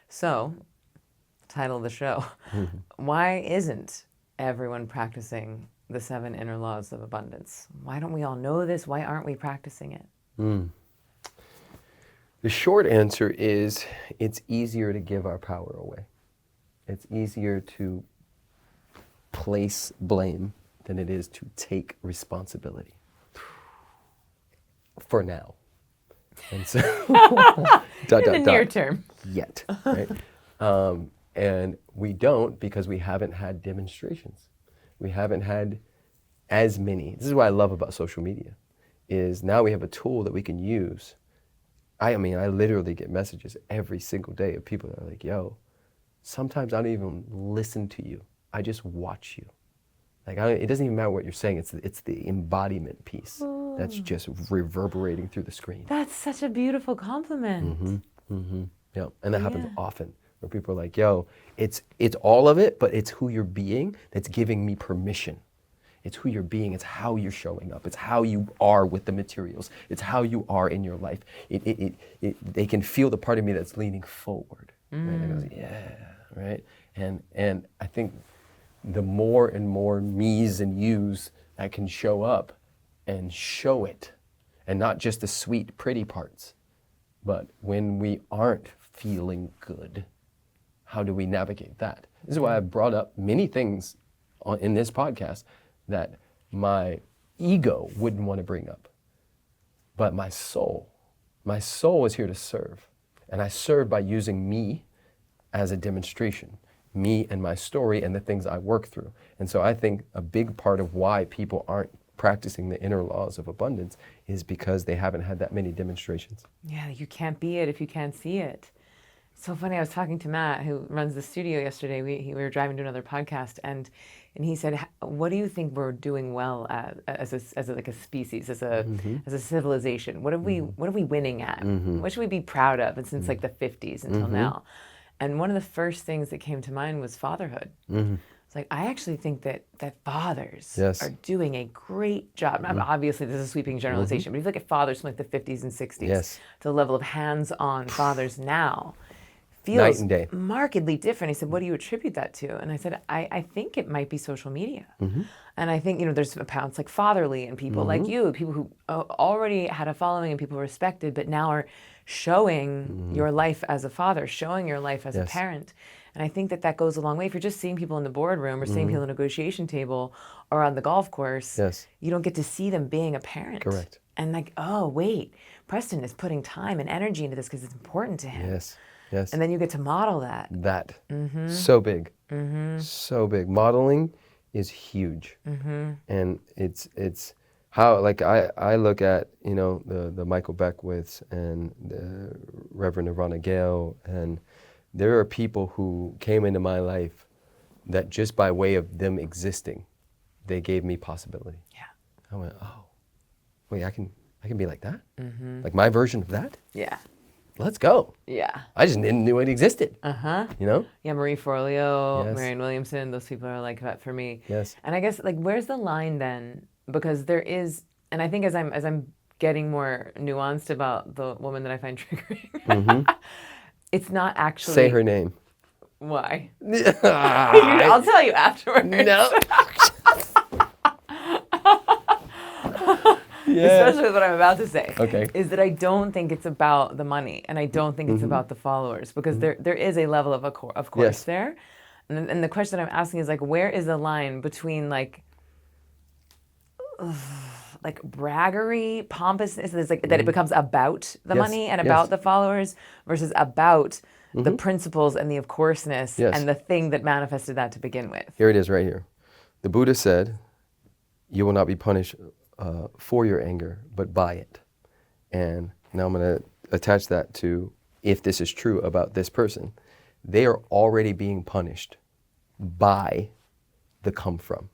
So, title of the show, why isn't everyone practicing the 7 inner laws of abundance? Why don't we all know this? Why aren't we practicing it? The short answer is it's easier to give our power away. It's easier to place blame than it is to take responsibility. For now. And so, in the near term. Yet, right? And we don't because we haven't had demonstrations. We haven't had as many. This is what I love about social media, is now we have a tool that we can use. I literally get messages every single day of people that are like, yo, sometimes I don't even listen to you. I just watch you. Like, it doesn't even matter what you're saying. It's the embodiment piece that's just reverberating through the screen. That's such a beautiful compliment. Yeah, and that happens often, where people are like, yo, it's all of it, but it's who you're being that's giving me permission. It's who you're being, it's how you're showing up, it's how you are with the materials, it's how you are in your life. They can feel the part of me that's leaning forward. Right? And it goes, yeah, right? And I think the more and more me's and you's that can show up and show it, and not just the sweet, pretty parts, but when we aren't feeling good, how do we navigate that? This is why I brought up many things in this podcast that my ego wouldn't want to bring up. But my soul is here to serve. And I serve by using me as a demonstration, me and my story and the things I work through. And so I think a big part of why people aren't practicing the inner laws of abundance is because they haven't had that many demonstrations. Yeah, you can't be it if you can't see it. So funny, I was talking to Matt, who runs the studio yesterday. We were driving to another podcast, and he said, "What do you think we're doing well at, as a species, as a civilization? What are we winning at? What should we be proud of?" And since like the 50s until now, and one of the first things that came to mind was fatherhood. It's like, I actually think that fathers are doing a great job. Obviously, this is a sweeping generalization, but if you look at fathers from like the 50s and 60s, to the level of hands-on fathers now, feels night and day. Markedly different. He said, what do you attribute that to? And I said, I think it might be social media. And I think, there's accounts like Fatherly and people like you, people who already had a following and people respected, but now are showing your life as a father, showing your life as a parent. And I think that goes a long way. If you're just seeing people in the boardroom or seeing people at the negotiation table or on the golf course, Yes. you don't get to see them being a parent. Correct. And like, oh, wait, Preston is putting time and energy into this because it's important to him. Yes. Yes. And then you get to model that. That. So big. So big. Modeling is huge. And it's how, like, I look at, you know, the Michael Beckwiths and the Reverend Nirvana Gale, and there are people who came into my life that just by way of them existing, they gave me possibility. Yeah. I went, oh, wait, I can be like that? Like my version of that? Yeah. Let's go. Yeah. I just didn't know it existed. You know? Yeah, Marie Forleo, Yes. Marianne Williamson, those people are like that for me. Yes. And I guess, like, where's the line then? Because there is, and I think as I'm getting more nuanced about the woman that I find triggering, it's not actually. Say her name. Why? I'll tell you afterwards. No. Especially with what I'm about to say. Okay. Is that I don't think it's about the money, and I don't think it's about the followers, because there is a level of course Yes. there. And the question I'm asking is, like, where is the line between like braggery, pompousness, is like that it becomes about the Yes. money and Yes. about the followers versus about the principles and the of courseness Yes. and the thing that manifested that to begin with. Here it is right here. The Buddha said, you will not be punished for your anger, but by it. And now I'm going to attach that to, if this is true about this person, they are already being punished by the come from.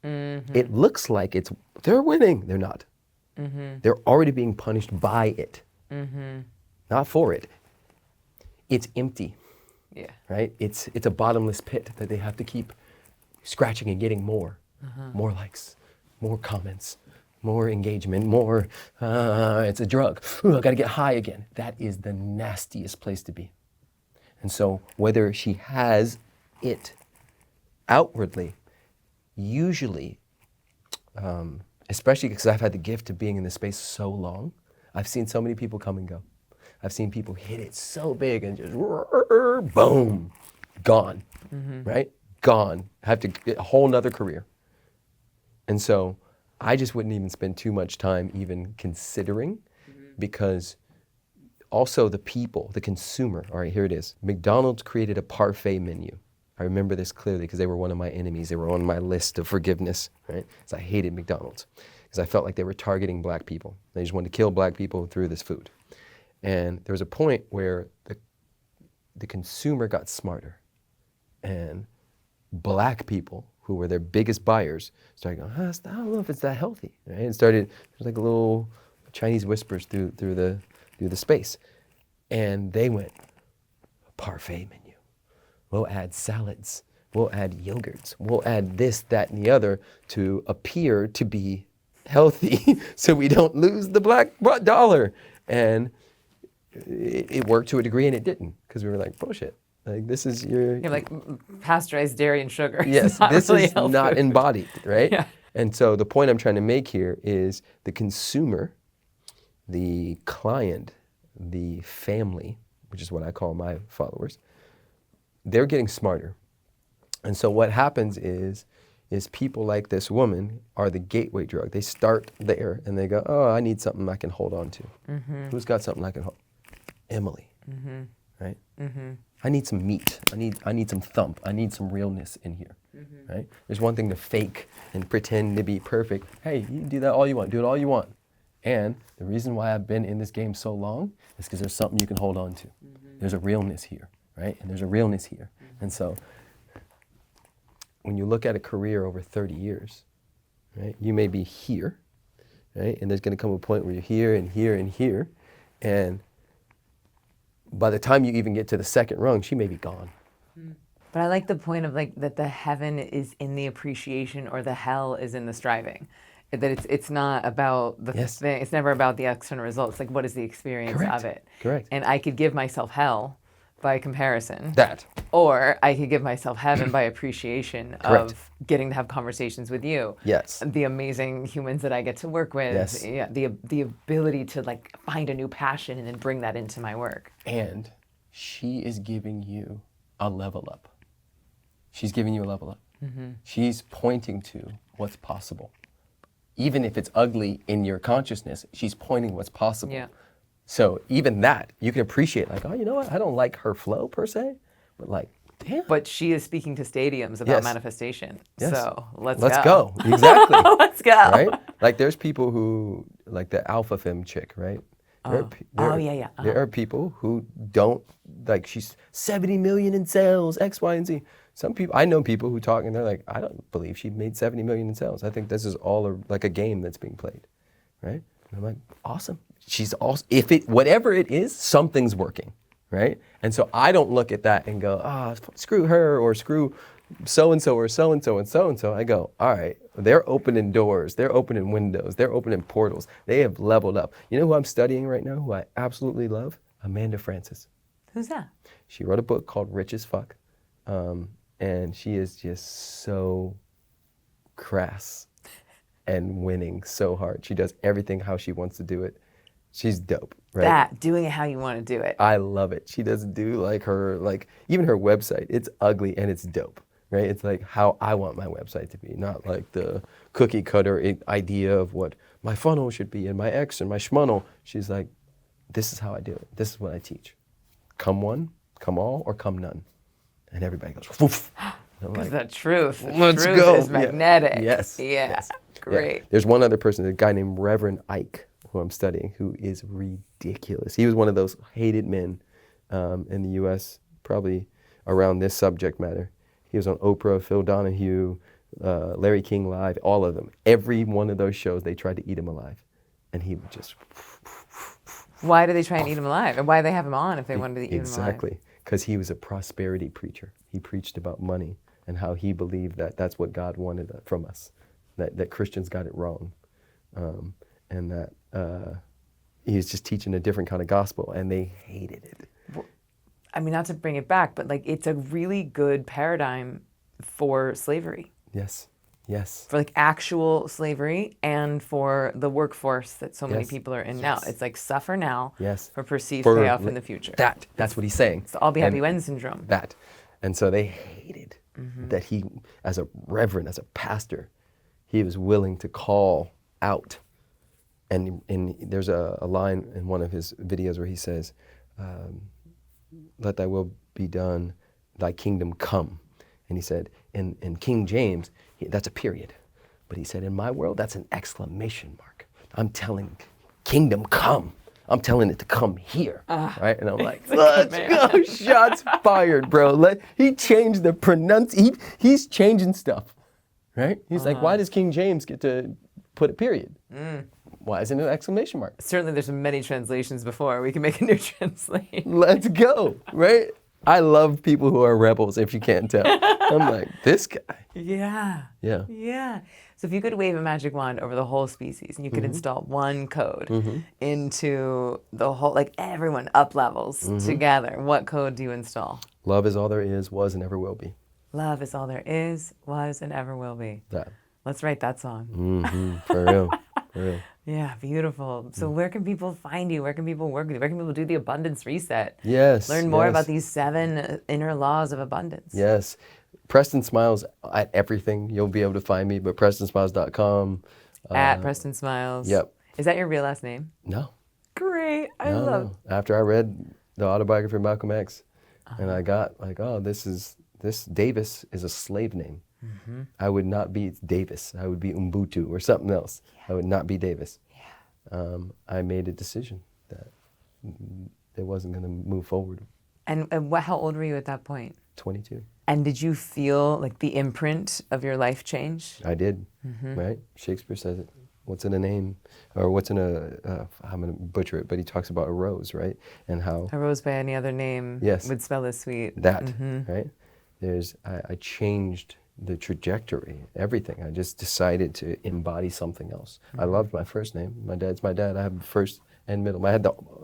It looks like they're winning. They're not. They're already being punished by it, not for it. It's empty, Yeah. right? It's a bottomless pit that they have to keep scratching and getting more likes, more comments, more engagement, more, it's a drug. Ooh, I gotta get high again. That is the nastiest place to be. And so whether she has it outwardly, usually, especially because I've had the gift of being in this space so long, I've seen so many people come and go. I've seen people hit it so big and just boom, gone, right? Gone. Have to get a whole nother career. And so I just wouldn't even spend too much time even considering, because also the people, the consumer, all right, here it is. McDonald's created a parfait menu. I remember this clearly because they were one of my enemies. They were on my list of forgiveness, right? Because I hated McDonald's because I felt like they were targeting black people. They just wanted to kill black people through this food. And there was a point where the consumer got smarter, and black people, who were their biggest buyers, started going, I don't know if it's that healthy, right? And there's like a little Chinese whispers through the space. And they went, parfait menu. We'll add salads, we'll add yogurts, we'll add this, that, and the other to appear to be healthy so we don't lose the black dollar. And it worked to a degree, and it didn't, because we were like, bullshit. Like, this is You're like pasteurized dairy and sugar. Yes, this really is not food. embodied, right? Yeah. And so the point I'm trying to make here is the consumer, the client, the family, which is what I call my followers, they're getting smarter. And so what happens is people like this woman are the gateway drug. They start there and they go, oh, I need something I can hold on to. Who's got something I can hold? Emily, right? I need some meat. I need some thump. I need some realness in here, right? There's one thing to fake and pretend to be perfect. Hey, you can do that all you want. Do it all you want. And the reason why I've been in this game so long is because there's something you can hold on to. There's a realness here, right? And there's a realness here. And so when you look at a career over 30 years, right, you may be here, right? And there's going to come a point where you're here and here and here. And by the time you even get to the second rung, she may be gone. But I like the point of like that the heaven is in the appreciation or the hell is in the striving. That it's not about the Yes. thing. It's never about the external results. Like, what is the experience Correct. of it? Correct. And I could give myself hell by comparison. That. Or I could give myself heaven by appreciation Correct. of getting to have conversations with you. Yes. The amazing humans that I get to work with. Yes. Yeah, the ability to like find a new passion and then bring that into my work. And she is giving you a level up. She's giving you a level up. She's pointing to what's possible. Even if it's ugly in your consciousness, she's pointing what's possible. Yeah. So even that, you can appreciate, like, oh, you know what? I don't like her flow per se, but like, damn. But she is speaking to stadiums about Yes. manifestation. Yes. So let's go. Exactly. Let's go. Right? Like there's people who, like the alpha femme chick, right? Yeah. There are people who don't, like she's 70 million in sales, X, Y, and Z. Some people, I know people who talk and they're like, I don't believe she made 70 million in sales. I think this is all like a game that's being played, right? And I'm like, awesome. She's also, whatever it is, something's working, right? And so I don't look at that and go, screw her or screw so-and-so or so-and-so and so-and-so. I go, all right, they're opening doors, they're opening windows, they're opening portals. They have leveled up. You know who I'm studying right now, who I absolutely love? Amanda Francis. Who's that? She wrote a book called Rich as Fuck. And she is just so crass and winning so hard. She does everything how she wants to do it. She's dope, right? Doing it how you want to do it. I love it. She doesn't do even her website, it's ugly and it's dope, right? It's like how I want my website to be, not like the cookie cutter idea of what my funnel should be and my X and my schmunnel. She's like, this is how I do it. This is what I teach. Come one, come all, or come none. And everybody goes, woof. Because the truth let's go. is magnetic. Yeah. Yes. Yeah. Yes. Great. Yeah. There's one other person, a guy named Reverend Ike, who I'm studying, who is ridiculous. He was one of those hated men in the U.S., probably around this subject matter. He was on Oprah, Phil Donahue, Larry King Live, all of them. Every one of those shows, they tried to eat him alive. And he would just... Why do they try and eat him alive? And why do they have him on if they wanted to eat him alive? Exactly. Because he was a prosperity preacher. He preached about money and how he believed that that's what God wanted from us, that Christians got it wrong, and that he was just teaching a different kind of gospel, and they hated it. I mean, not to bring it back, but like it's a really good paradigm for slavery. Yes, yes. For like actual slavery and for the workforce that so many people are in now. It's like suffer now for perceived payoff in the future. That's what he's saying. It's the I'll be happy when syndrome. That. And so they hated that he, as a reverend, as a pastor, he was willing to call out. And there's a line in one of his videos where he says, let thy will be done, thy kingdom come. And he said, in King James, that's a period. But he said, in my world, that's an exclamation mark. I'm telling kingdom come. I'm telling it to come here, right? And I'm like, let's go, shots fired, bro. He changed the he's changing stuff, right? He's like, why does King James get to put a period? Why isn't it an exclamation mark? Certainly there's many translations before. We can make a new translation. Let's go, right? I love people who are rebels, if you can't tell. I'm like, this guy. Yeah. Yeah. Yeah. So if you could wave a magic wand over the whole species and you could install one code into the whole, like everyone up levels together, what code do you install? Love is all there is, was, and ever will be. Love is all there is, was, and ever will be. That. Let's write that song. For real. For real. Yeah, beautiful. So where can people find you? Where can people work with you? Where can people do the abundance reset? Yes. Learn more about these 7 inner laws of abundance. Yes. Preston Smiles at everything. You'll be able to find me, but PrestonSmiles.com. At Preston Smiles. Yep. Is that your real last name? No. Great. I love it. After I read the autobiography of Malcolm X, and I got like, this Davis is a slave name. I would not be Davis. I would be Ubuntu or something else. I would not be Davis. I made a decision that it wasn't going to move forward. And how old were you at that point? 22. And did you feel like the imprint of your life change? I did, right? Shakespeare says it. What's in a name, or what's in I'm going to butcher it, but he talks about a rose, right? And how a rose by any other name would smell as sweet. That, right? I changed the trajectory, everything. I just decided to embody something else. I loved my first name. My dad's my dad. I have the first and middle.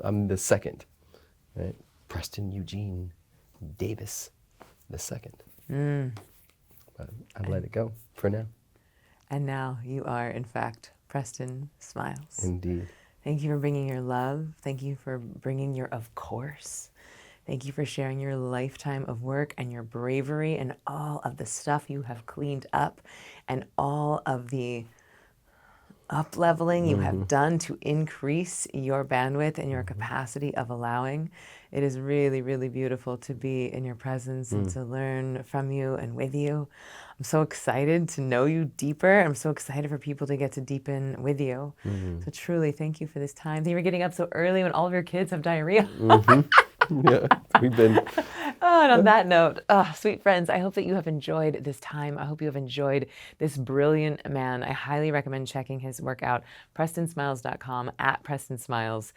I'm the second, right? Preston Eugene Davis, the second. But I let it go for now. And now you are, in fact, Preston Smiles. Indeed. Thank you for bringing your love. Thank you for bringing your of course. Thank you for sharing your lifetime of work and your bravery and all of the stuff you have cleaned up and all of the up leveling you have done to increase your bandwidth and your capacity of allowing. It is really, really beautiful to be in your presence and to learn from you and with you. I'm so excited to know you deeper. I'm so excited for people to get to deepen with you. So truly, thank you for this time. Thank you for getting up so early when all of your kids have diarrhea. Yeah, we've been. Oh, and on that note, sweet friends, I hope that you have enjoyed this time. I hope you have enjoyed this brilliant man. I highly recommend checking his work out, prestonsmiles.com, at Preston Smiles.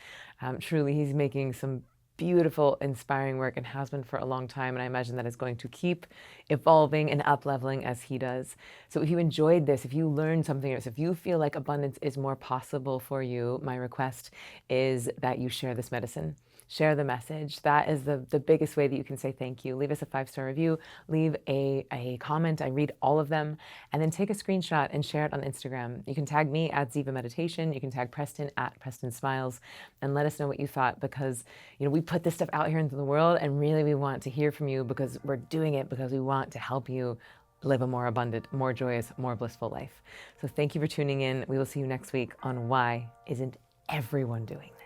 Truly, he's making some beautiful, inspiring work and has been for a long time. And I imagine that is going to keep evolving and up-leveling as he does. So if you enjoyed this, if you learned something else, if you feel like abundance is more possible for you, my request is that you share this medicine. Share the message. That is the biggest way that you can say thank you. Leave us a 5-star review, leave a comment. I read all of them, and then take a screenshot and share it on Instagram. You can tag me at Ziva Meditation. You can tag Preston at Preston Smiles, and let us know what you thought, because we put this stuff out here into the world, and really we want to hear from you, because we're doing it because we want to help you live a more abundant, more joyous, more blissful life. So thank you for tuning in. We will see you next week on Why Isn't Everyone Doing This?